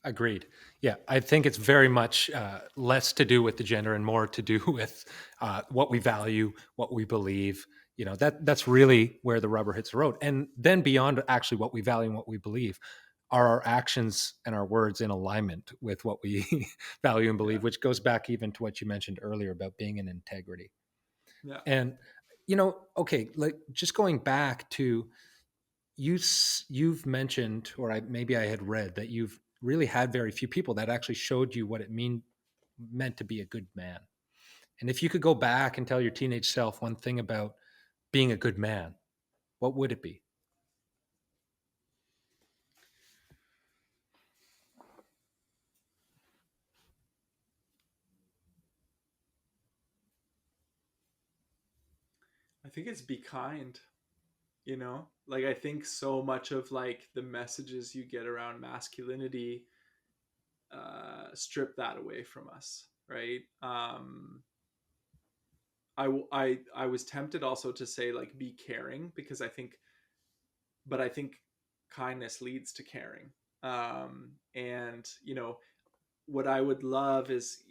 Agreed. Yeah, I think it's very much less to do with the gender and more to do with what we value, what we believe. That's really where the rubber hits the road. And then beyond actually what we value and what we believe, are our actions and our words in alignment with what we value and
Yeah.
believe, which goes back even to what you mentioned earlier about being in integrity.
Yeah.
And okay, like just going back to you've mentioned, or maybe I had read that you've really had very few people that actually showed you what it meant to be a good man. And if you could go back and tell your teenage self one thing about being a good man, what would it be?
I think it's be kind, like I think so much of like the messages you get around masculinity strip that away from us, right? I was tempted also to say like be caring, because I think kindness leads to caring. And what I would love is,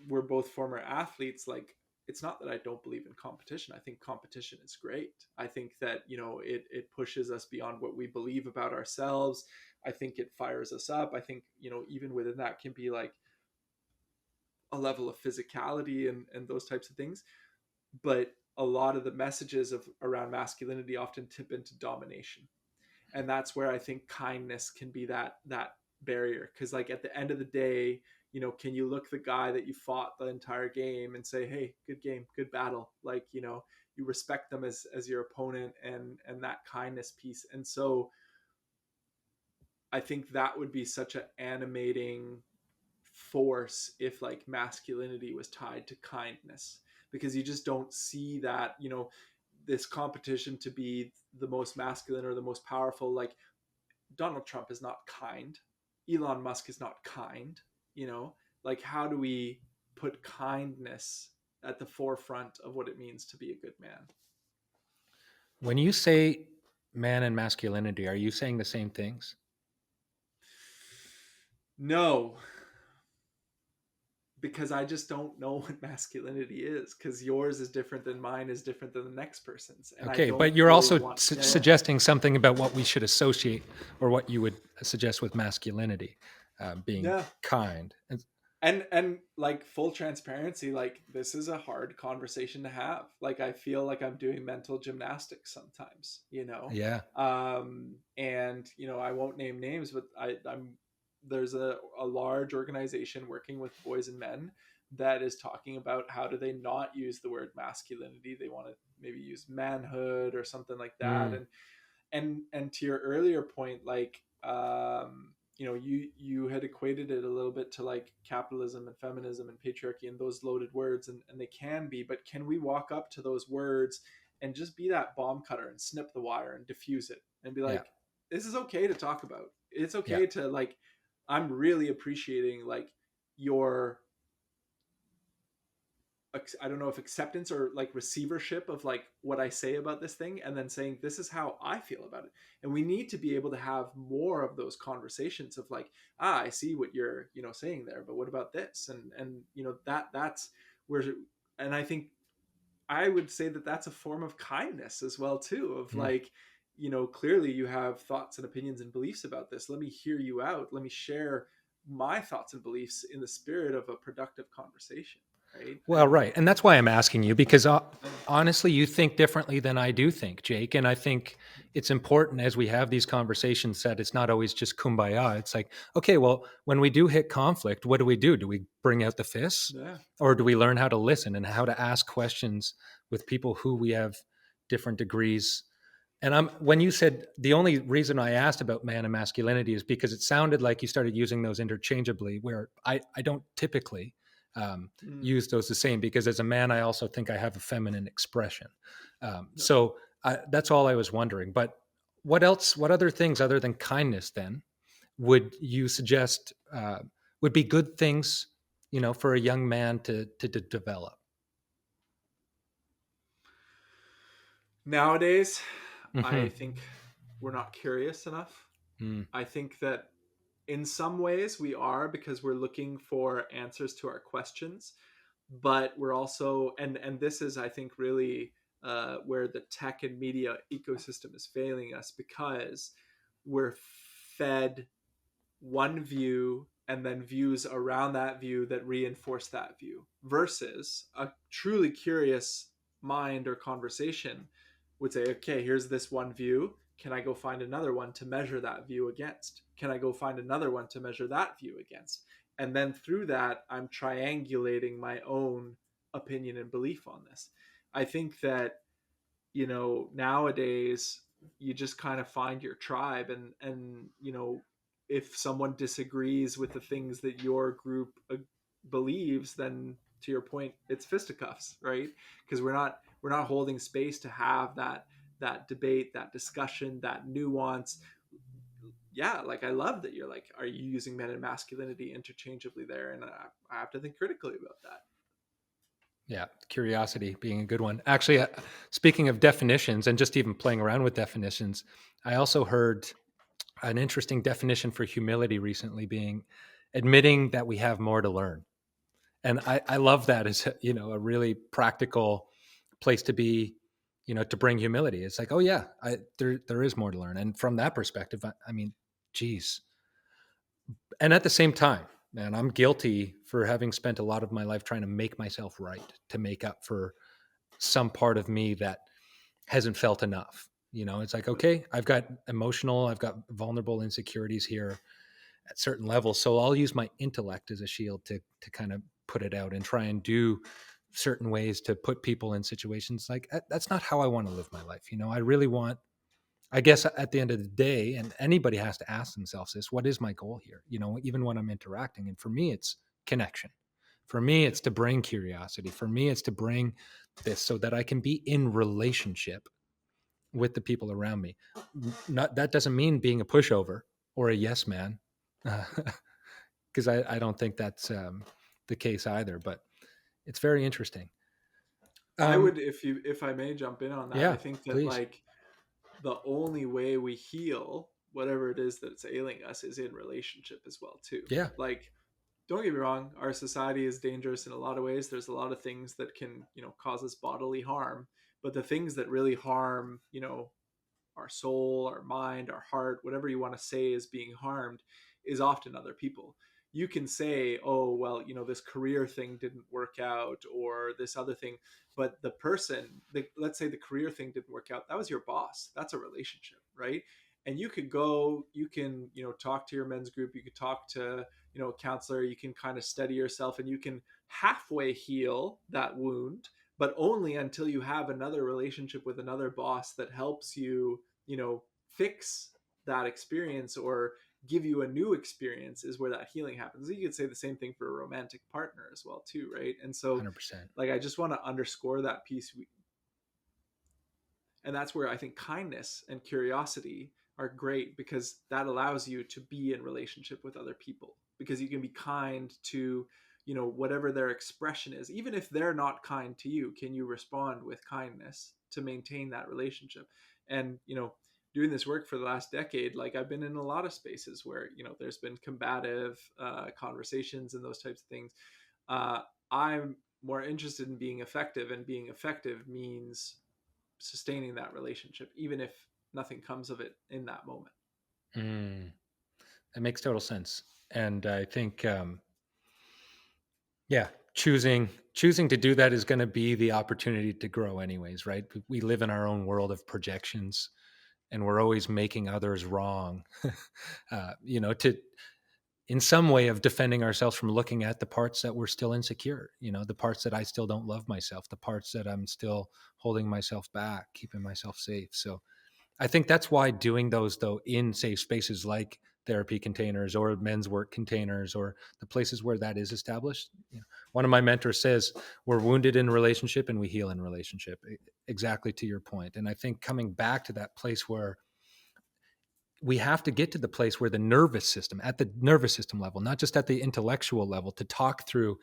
we're both former athletes. Like, it's not that I don't believe in competition. I think competition is great. I think that, it pushes us beyond what we believe about ourselves. I think it fires us up. I think, even within that can be like a level of physicality and those types of things. But a lot of the messages of around masculinity often tip into domination, and that's where I think kindness can be that barrier. Because like at the end of the day, can you look the guy that you fought the entire game and say, hey, good game, good battle, like, you respect them as your opponent, and that kindness piece. And so I think that would be such an animating force if like masculinity was tied to kindness, because you just don't see that, this competition to be the most masculine or the most powerful. Like, Donald Trump is not kind. Elon Musk is not kind. Like, how do we put kindness at the forefront of what it means to be a good man?
When you say man and masculinity, are you saying the same things?
No, because I just don't know what masculinity is, because yours is different than mine is different than the next person's. And I
Okay,
don't
but you're
really
also
want, yeah, yeah.
suggesting something about what we should associate or what you would suggest with masculinity, being
Yeah.
kind.
And like, full transparency, like, this is a hard conversation to have. Like, I feel like I'm doing mental gymnastics sometimes,
Yeah.
and I won't name names, but I'm there's a large organization working with boys and men that is talking about how do they not use the word masculinity. They want to maybe use manhood or something like that.
Mm,
And to your earlier point, like, you had equated it a little bit to like capitalism and feminism and patriarchy and those loaded words, and they can be, but can we walk up to those words and just be that bomb cutter and snip the wire and diffuse it and be
Yeah.
like, this is okay to talk about. It's
Yeah.
okay to like, I'm really appreciating like your, I don't know if acceptance or like receivership of like what I say about this thing, and then saying this is how I feel about it. And we need to be able to have more of those conversations of like, I see what you're, saying there, but what about this? And that's where, and I think I would say that that's a form of kindness as well too, of
Mm.
like, clearly you have thoughts and opinions and beliefs about this. Let me hear you out. Let me share my thoughts and beliefs in the spirit of a productive conversation, right?
Well,
And
right. And that's why I'm asking you because
yeah,
honestly, you think differently than I do think, Jake. And I think it's important as we have these conversations that it's not always just kumbaya. It's like, okay, well, when we do hit conflict, what do? Do we bring out the fists
yeah.
or do we learn how to listen and how to ask questions with people who we have different degrees? And when you said the only reason I asked about man and masculinity is because it sounded like you started using those interchangeably, where I don't typically
Mm,
use those the same because as a man, I also think I have a feminine expression.
no.
That's all I was wondering. But what else? What other things other than kindness then would you suggest would be good things, for a young man to develop?
Nowadays, I
Hmm.
think we're not curious enough.
Mm.
I think that in some ways we are, because we're looking for answers to our questions, but we're also, and this is, I think, really where the tech and media ecosystem is failing us, because we're fed one view and then views around that view that reinforce that view, versus a truly curious mind or conversation would say, okay, here's this one view, can I go find another one to measure that view against? Can I go find another one to measure that view against? And then through that, I'm triangulating my own opinion and belief on this. I think that, nowadays you just kind of find your tribe, and if someone disagrees with the things that your group believes, then to your point, it's fisticuffs, right? Because we're not holding space to have that debate, that discussion, that nuance. Yeah, like I love that you're like, are you using men and masculinity interchangeably there? And I have to think critically about that.
Yeah, curiosity being a good one. Actually, speaking of definitions and just even playing around with definitions, I also heard an interesting definition for humility recently being admitting that we have more to learn. And I love that as a really practical place to be, to bring humility. It's like, oh yeah, there is more to learn. And from that perspective, I mean, geez. And at the same time, man, I'm guilty for having spent a lot of my life trying to make myself right, to make up for some part of me that hasn't felt enough. It's like,
Yeah.
okay, I've got vulnerable insecurities here at certain levels. So I'll use my intellect as a shield to kind of put it out and try and do certain ways to put people in situations like that's not how I want to live my life. I really want, I guess at the end of the day, and anybody has to ask themselves this, what is my goal here? Even when I'm interacting. And for me, it's connection. For me,
Yeah.
it's to bring curiosity. For me, it's to bring this so that I can be in relationship with the people around me. Not that doesn't mean being a pushover or a yes man, because I don't think that's the case either. But it's very interesting.
I
Um,
would, if I may jump in on that, I
yeah,
think that
please.
like the only way we heal whatever it is that's ailing us is in relationship as well too.
Yeah,
Like, don't get me wrong, our society is dangerous in a lot of ways. There's a lot of things that can, cause us bodily harm, but the things that really harm, our soul, our mind, our heart, whatever you want to say is being harmed, is often other people. You can say, oh, well, this career thing didn't work out, or this other thing, but the person, let's say the career thing didn't work out, that was your boss. That's a relationship, right? And you could go, you can, talk to your men's group, you could talk to, a counselor, you can kind of study yourself, and you can halfway heal that wound, but only until you have another relationship with another boss that helps you, fix that experience, or give you a new experience is where that healing happens. You could say the same thing for a romantic partner as well too, right? And so
100%.
like I just want to underscore that piece. And that's where I think kindness and curiosity are great, because that allows you to be in relationship with other people, because you can be kind to, whatever their expression is. Even if they're not kind to you, can you respond with kindness to maintain that relationship? And doing this work for the last decade, like I've been in a lot of spaces where there's been combative conversations and those types of things. I'm more interested in being effective, and being effective means sustaining that relationship, even if nothing comes of it in that moment.
Mm, that makes total sense. And I think, yeah, choosing to do that is going to be the opportunity to grow anyways, right? We live in our own world of projections, and we're always making others wrong, to in some way of defending ourselves from looking at the parts that we're still insecure, the parts that I still don't love myself, the parts that I'm still holding myself back, keeping myself safe. So I think that's why doing those, though, in safe spaces like therapy containers or men's work containers or the places where that is established. One of my mentors says we're wounded in relationship and we heal in relationship. Exactly to your point. And I think coming back to that place where we have to get to the place where the nervous system, at the nervous system level, not just at the intellectual level, to talk through,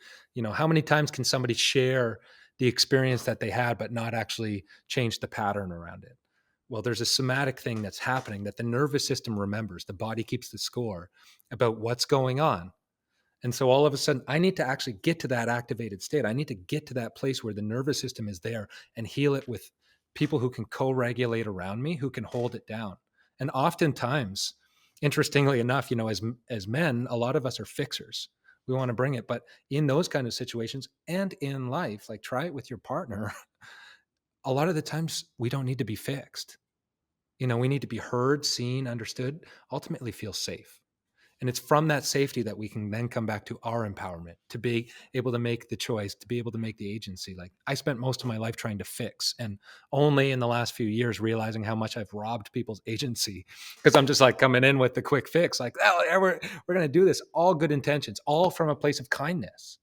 how many times can somebody share the experience that they had, but not actually change the pattern around it? Well, there's a somatic thing that's happening that the nervous system remembers. The body keeps the score about what's going on. And so all of a sudden, I need to actually get to that activated state. I need to get to that place where the nervous system is there and heal it with people who can co regulate around me, who can hold it down. And oftentimes, interestingly enough, as men, a lot of us are fixers. We want to bring it. But in those kind of situations and in life, like try it with your partner, a lot of the times we don't need to be fixed. We need to be heard, seen, understood, ultimately feel safe. And it's from that safety that we can then come back to our empowerment, to be able to make the choice, to be able to make the agency. Like I spent most of my life trying to fix, and only in the last few years realizing how much I've robbed people's agency, because I'm just like coming in with the quick fix, like, oh, yeah, we're going to do this, all good intentions, all from a place of kindness,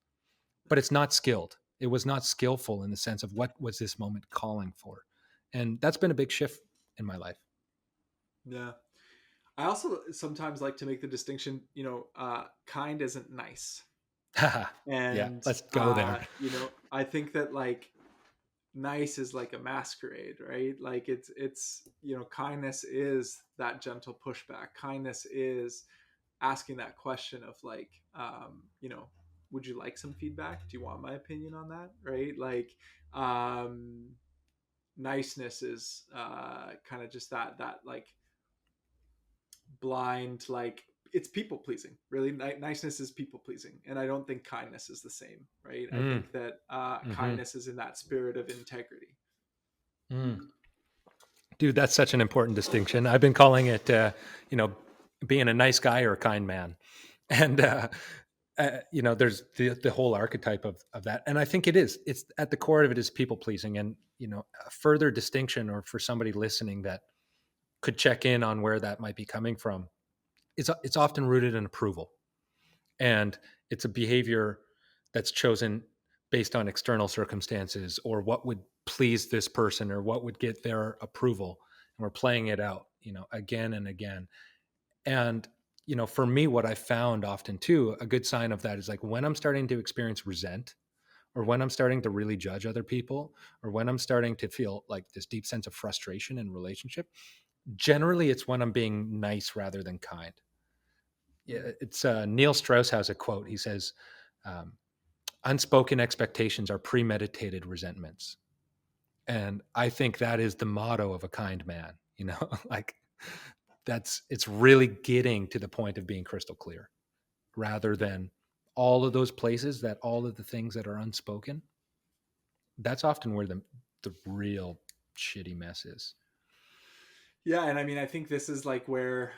but it's not skilled. It was not skillful in the sense of what was this moment calling for. And that's been a big shift in my life.
Yeah. I also sometimes like to make the distinction, kind isn't nice.
Yeah,
And,
let's go there.
I think that like nice is like a masquerade, right? Like kindness is that gentle pushback. Kindness is asking that question of like, would you like some feedback? Do you want my opinion on that? Right? Like, um, niceness is kind of just that like blind, like it's people pleasing. Really, niceness is people pleasing, and I don't think kindness is the same. Right? I
Mm,
think that
hmm
kindness is in that spirit of integrity.
mm. Dude, that's such an important distinction. I've been calling it, you know, being a nice guy or a kind man. And, there's the whole archetype of that. And I think it's at the core of it is people pleasing. And, a further distinction, or for somebody listening that could check in on where that might be coming from, it's often rooted in approval. And it's a behavior that's chosen based on external circumstances or what would please this person or what would get their approval, and we're playing it out, again and again. And for me, what I found often too, a good sign of that is like when I'm starting to experience resent, or when I'm starting to really judge other people, or when I'm starting to feel like this deep sense of frustration in relationship, generally it's when I'm being nice rather than kind.
Mm.
Yeah, it's Neil Strauss has a quote. He says, um, "Unspoken expectations are premeditated resentments," and I think that is the motto of a kind man. Like it's really getting to the point of being crystal clear, rather than all of those places that all of the things that are unspoken. That's often where the real shitty mess is.
Yeah, and I mean, I think this is like where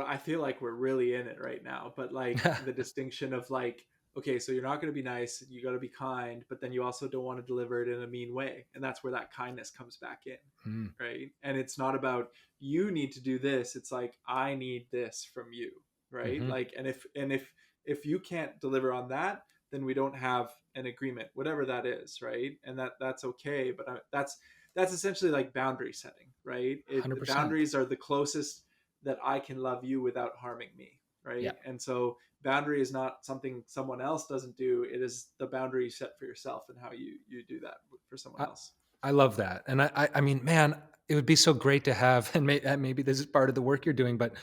I feel like we're really in it right now. But like the distinction of like okay, so you're not going to be nice, you got to be kind, but then you also don't want to deliver it in a mean way. And that's where that kindness comes back in.
Mm.
Right. And it's not about you need to do this. It's like, I need this from you. Right.
Hmm.
Like, and if you can't deliver on that, then we don't have an agreement, whatever that is. Right. And that's okay. But that's essentially like boundary setting. Right. The
100%.
boundaries are the closest that I can love you without harming me.
Yeah.
Right. And so boundary is not something someone else doesn't do. It is the boundary you set for yourself and how you do that for someone
I,
else.
I love that. And I mean, man, it would be so great to have, and maybe this is part of the work you're doing, but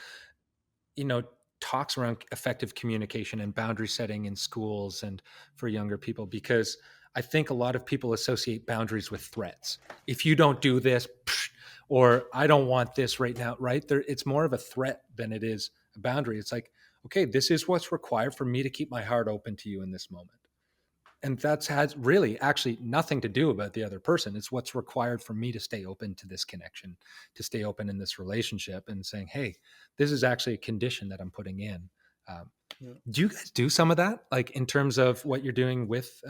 you know, talks around effective communication and boundary setting in schools and for younger people, because I think a lot of people associate boundaries with threats. If you don't do this, or I don't want this right now, right? There, it's more of a threat than it is a boundary. It's like, okay, this is what's required for me to keep my heart open to you in this moment. And that's has really actually nothing to do about the other person. It's what's required for me to stay open to this connection, to stay open in this relationship, and saying, hey, this is actually a condition that I'm putting in. um,
Yeah.
do you guys do some of that, like in terms of what you're doing with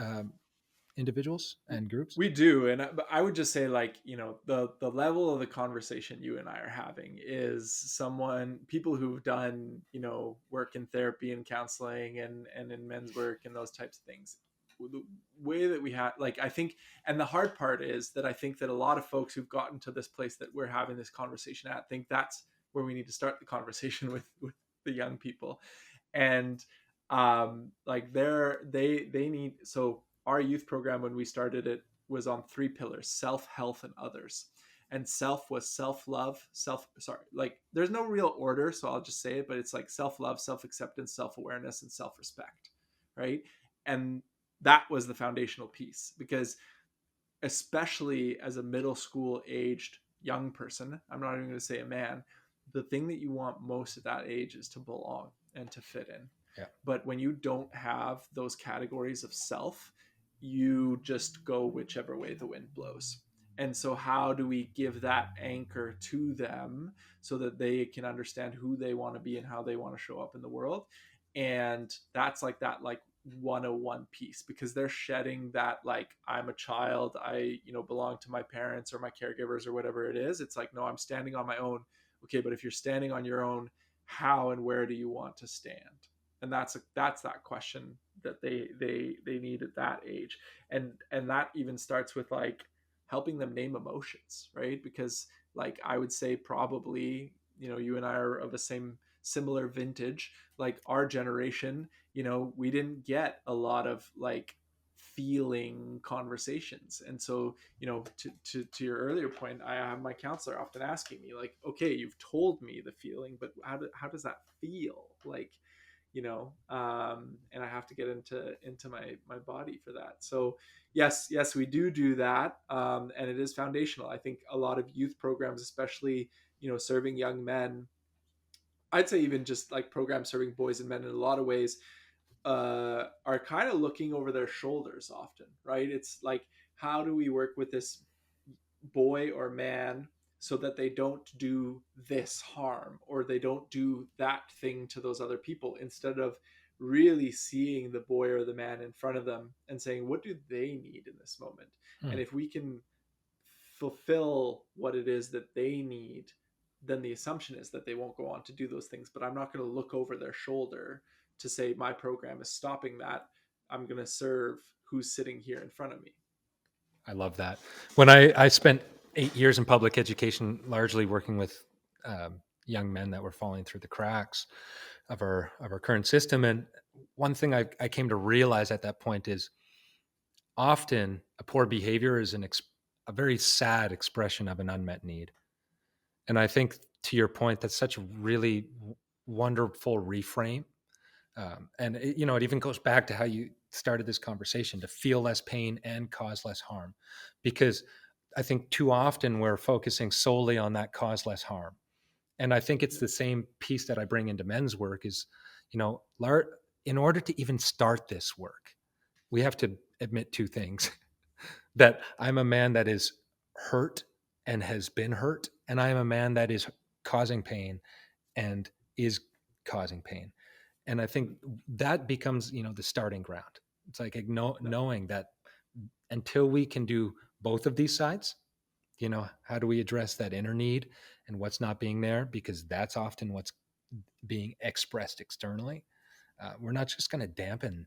individuals and groups?
We do, and but I would just say, like, the level of the conversation you and I are having is someone people who've done work in therapy and counseling and in men's work and those types of things. The way that we have, like, I think, and the hard part is that I think that a lot of folks who've gotten to this place that we're having this conversation at think that's where we need to start the conversation with the young people. And like they need, so our youth program when we started it was on three pillars: self, health, and others. And self was self-love, like there's no real order, so I'll just say it, but it's like self-love, self-acceptance, self-awareness, and self-respect. Right. And that was the foundational piece, because especially as a middle school aged young person, I'm not even going to say a man, the thing that you want most at that age is to belong and to fit in.
Yeah.
But when you don't have those categories of self, you just go whichever way the wind blows. And so, how do we give that anchor to them so that they can understand who they want to be and how they want to show up in the world? And that's like that, like 101 piece, because they're shedding that, like, I'm a child, I belong to my parents or my caregivers or whatever it is. It's like, no, I'm standing on my own. Okay, but if you're standing on your own, how and where do you want to stand? And that's that question that they need at that age. And that even starts with, like, helping them name emotions, right? Because, like, I would say probably you and I are of a similar vintage. Like, our generation, we didn't get a lot of, like, feeling conversations. And so, to your earlier point, I have my counselor often asking me, like, okay, you've told me the feeling, but how does that feel like? And I have to get into my body for that. So yes, we do that. And it is foundational. I think a lot of youth programs, especially serving young men, I'd say even just like programs serving boys and men, in a lot of ways, are kind of looking over their shoulders often, right? It's like, how do we work with this boy or man so that they don't do this harm or they don't do that thing to those other people, instead of really seeing the boy or the man in front of them and saying, what do they need in this moment?
Hmm.
And if we can fulfill what it is that they need, then the assumption is that they won't go on to do those things. But I'm not going to look over their shoulder to say my program is stopping that. I'm going to serve who's sitting here in front of me.
I love that. When I spent 8 years in public education, largely working with young men that were falling through the cracks of our current system, and one thing I came to realize at that point is often a poor behavior is a very sad expression of an unmet need. And I think, to your point, that's such a really wonderful reframe. And it even goes back to how you started this conversation, to feel less pain and cause less harm, because I think too often we're focusing solely on that cause less harm. And I think it's the same piece that I bring into men's work is, in order to even start this work, we have to admit two things: that I'm a man that is hurt and has been hurt, and I am a man that is causing pain and is causing pain. And I think that becomes, the starting ground. It's like knowing that until we can do both of these sides, how do we address that inner need and what's not being there? Because that's often what's being expressed externally. We're not just going to dampen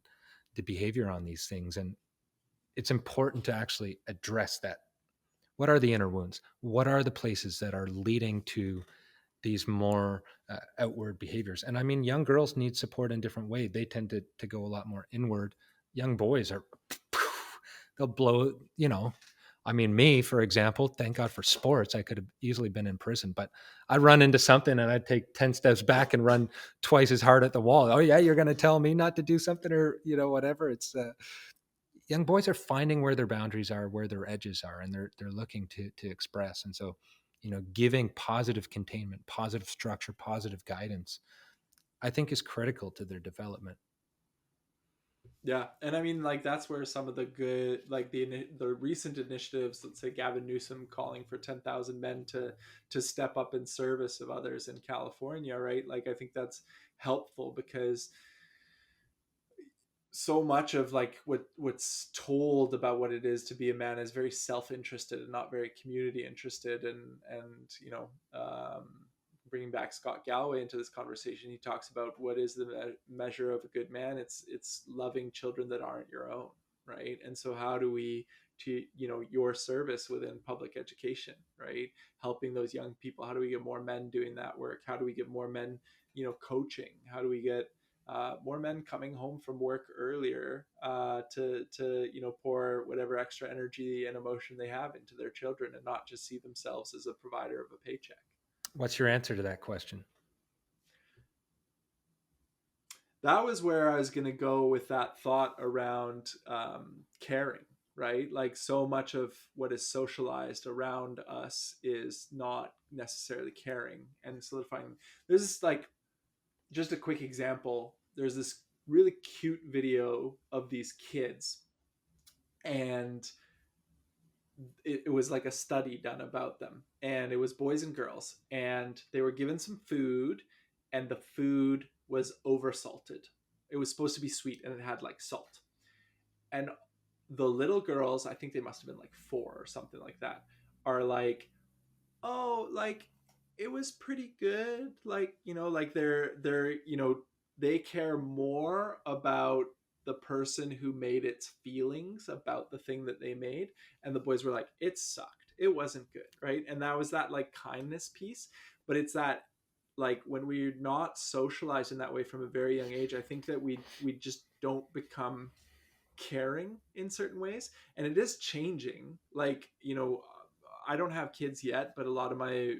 the behavior on these things. And it's important to actually address that. What are the inner wounds? What are the places that are leading to these more outward behaviors? And I mean, young girls need support in different ways. They tend to go a lot more inward. Young boys are, they'll blow, I mean, me, for example, thank God for sports. I could have easily been in prison, but I'd run into something and I'd take 10 steps back and run twice as hard at the wall. Oh, yeah, you're going to tell me not to do something, or, whatever. It's young boys are finding where their boundaries are, where their edges are, and they're looking to express. And so, giving positive containment, positive structure, positive guidance, I think is critical to their development.
Yeah, and I mean, like that's where some of the good, like the recent initiatives, let's say Gavin Newsom calling for 10,000 men to step up in service of others in California, right? Like I think that's helpful because so much of like what's told about what it is to be a man is very self-interested and not very community interested. And bringing back Scott Galloway into this conversation, he talks about what is the measure of a good man. It's loving children that aren't your own, right? And so how do we, to your service within public education, right, helping those young people, how do we get more men doing that work? How do we get more men coaching? How do we get more men coming home from work earlier to pour whatever extra energy and emotion they have into their children and not just see themselves as a provider of a paycheck?
What's your answer to that question?
That was where I was going to go with that thought around caring, right? Like so much of what is socialized around us is not necessarily caring and solidifying. There's this, like, just a quick example. There's this really cute video of these kids, and it was like a study done about them, and it was boys and girls, and they were given some food, and the food was oversalted. It was supposed to be sweet and it had like salt. And the little girls, I think they must have been like 4 or something like that, are like, oh, like it was pretty good, like like they're they care more about the person who made its feelings about the thing that they made. And the boys were like, it sucked, it wasn't good, right? And that was that like kindness piece. But it's that, like, when we're not socialized in that way from a very young age, I think that we just don't become caring in certain ways. And it is changing. Like, I don't have kids yet, but a lot of my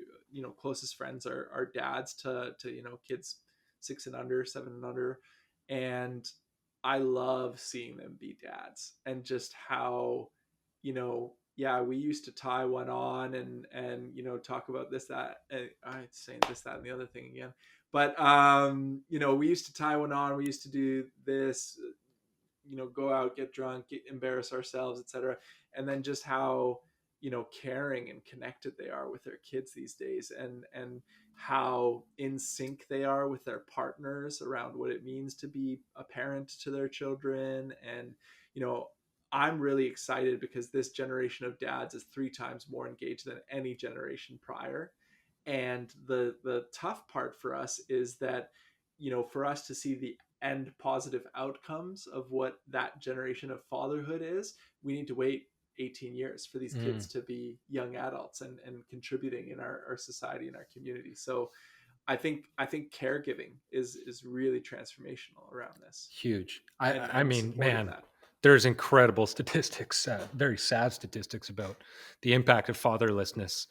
closest friends are dads to kids 6 and under, 7 and under. And I love seeing them be dads, and just how, yeah, we used to tie one on and talk about this, that, and I'm saying this, that, and the other thing again. But we used to tie one on, we used to do this, go out, get drunk, embarrass ourselves, etc. And then just how caring and connected they are with their kids these days, and how in sync they are with their partners around what it means to be a parent to their children. And I'm really excited because this generation of dads is 3 times more engaged than any generation prior. And the tough part for us is that for us to see the end positive outcomes of what that generation of fatherhood is, we need to wait 18 years for these
Mm,
kids to be young adults and contributing in our society and our community. So I think caregiving is really transformational around this,
huge. I
and
mean,
supporting
man,
that.
there's incredible statistics, very sad statistics about the impact of fatherlessness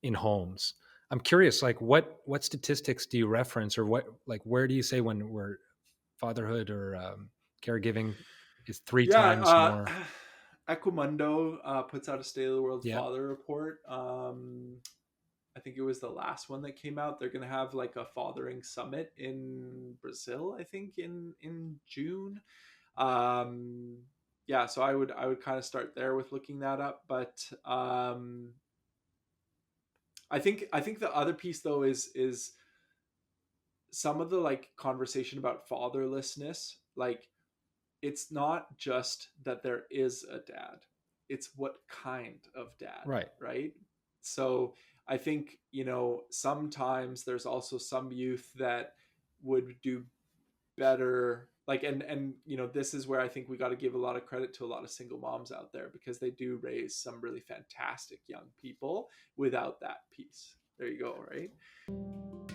in homes. I'm curious, like what statistics do you reference, or what, like, where do you say when we're fatherhood or caregiving is 3
Yeah,
times more?
Equimundo puts out a State of the World
Yeah.
Father report. I think it was the last one that came out. They're going to have like a fathering summit in Brazil, I think in June. Um, yeah, so I would kind of start there with looking that up. But I think the other piece though is some of the like conversation about fatherlessness, like it's not just that there is a dad, it's what kind of dad,
Right.
right? So I think, you know, sometimes there's also some youth that would do better, like, and you know, this is where I think we got to give a lot of credit to a lot of single moms out there, because they do raise some really fantastic young people without that piece. There you go, right?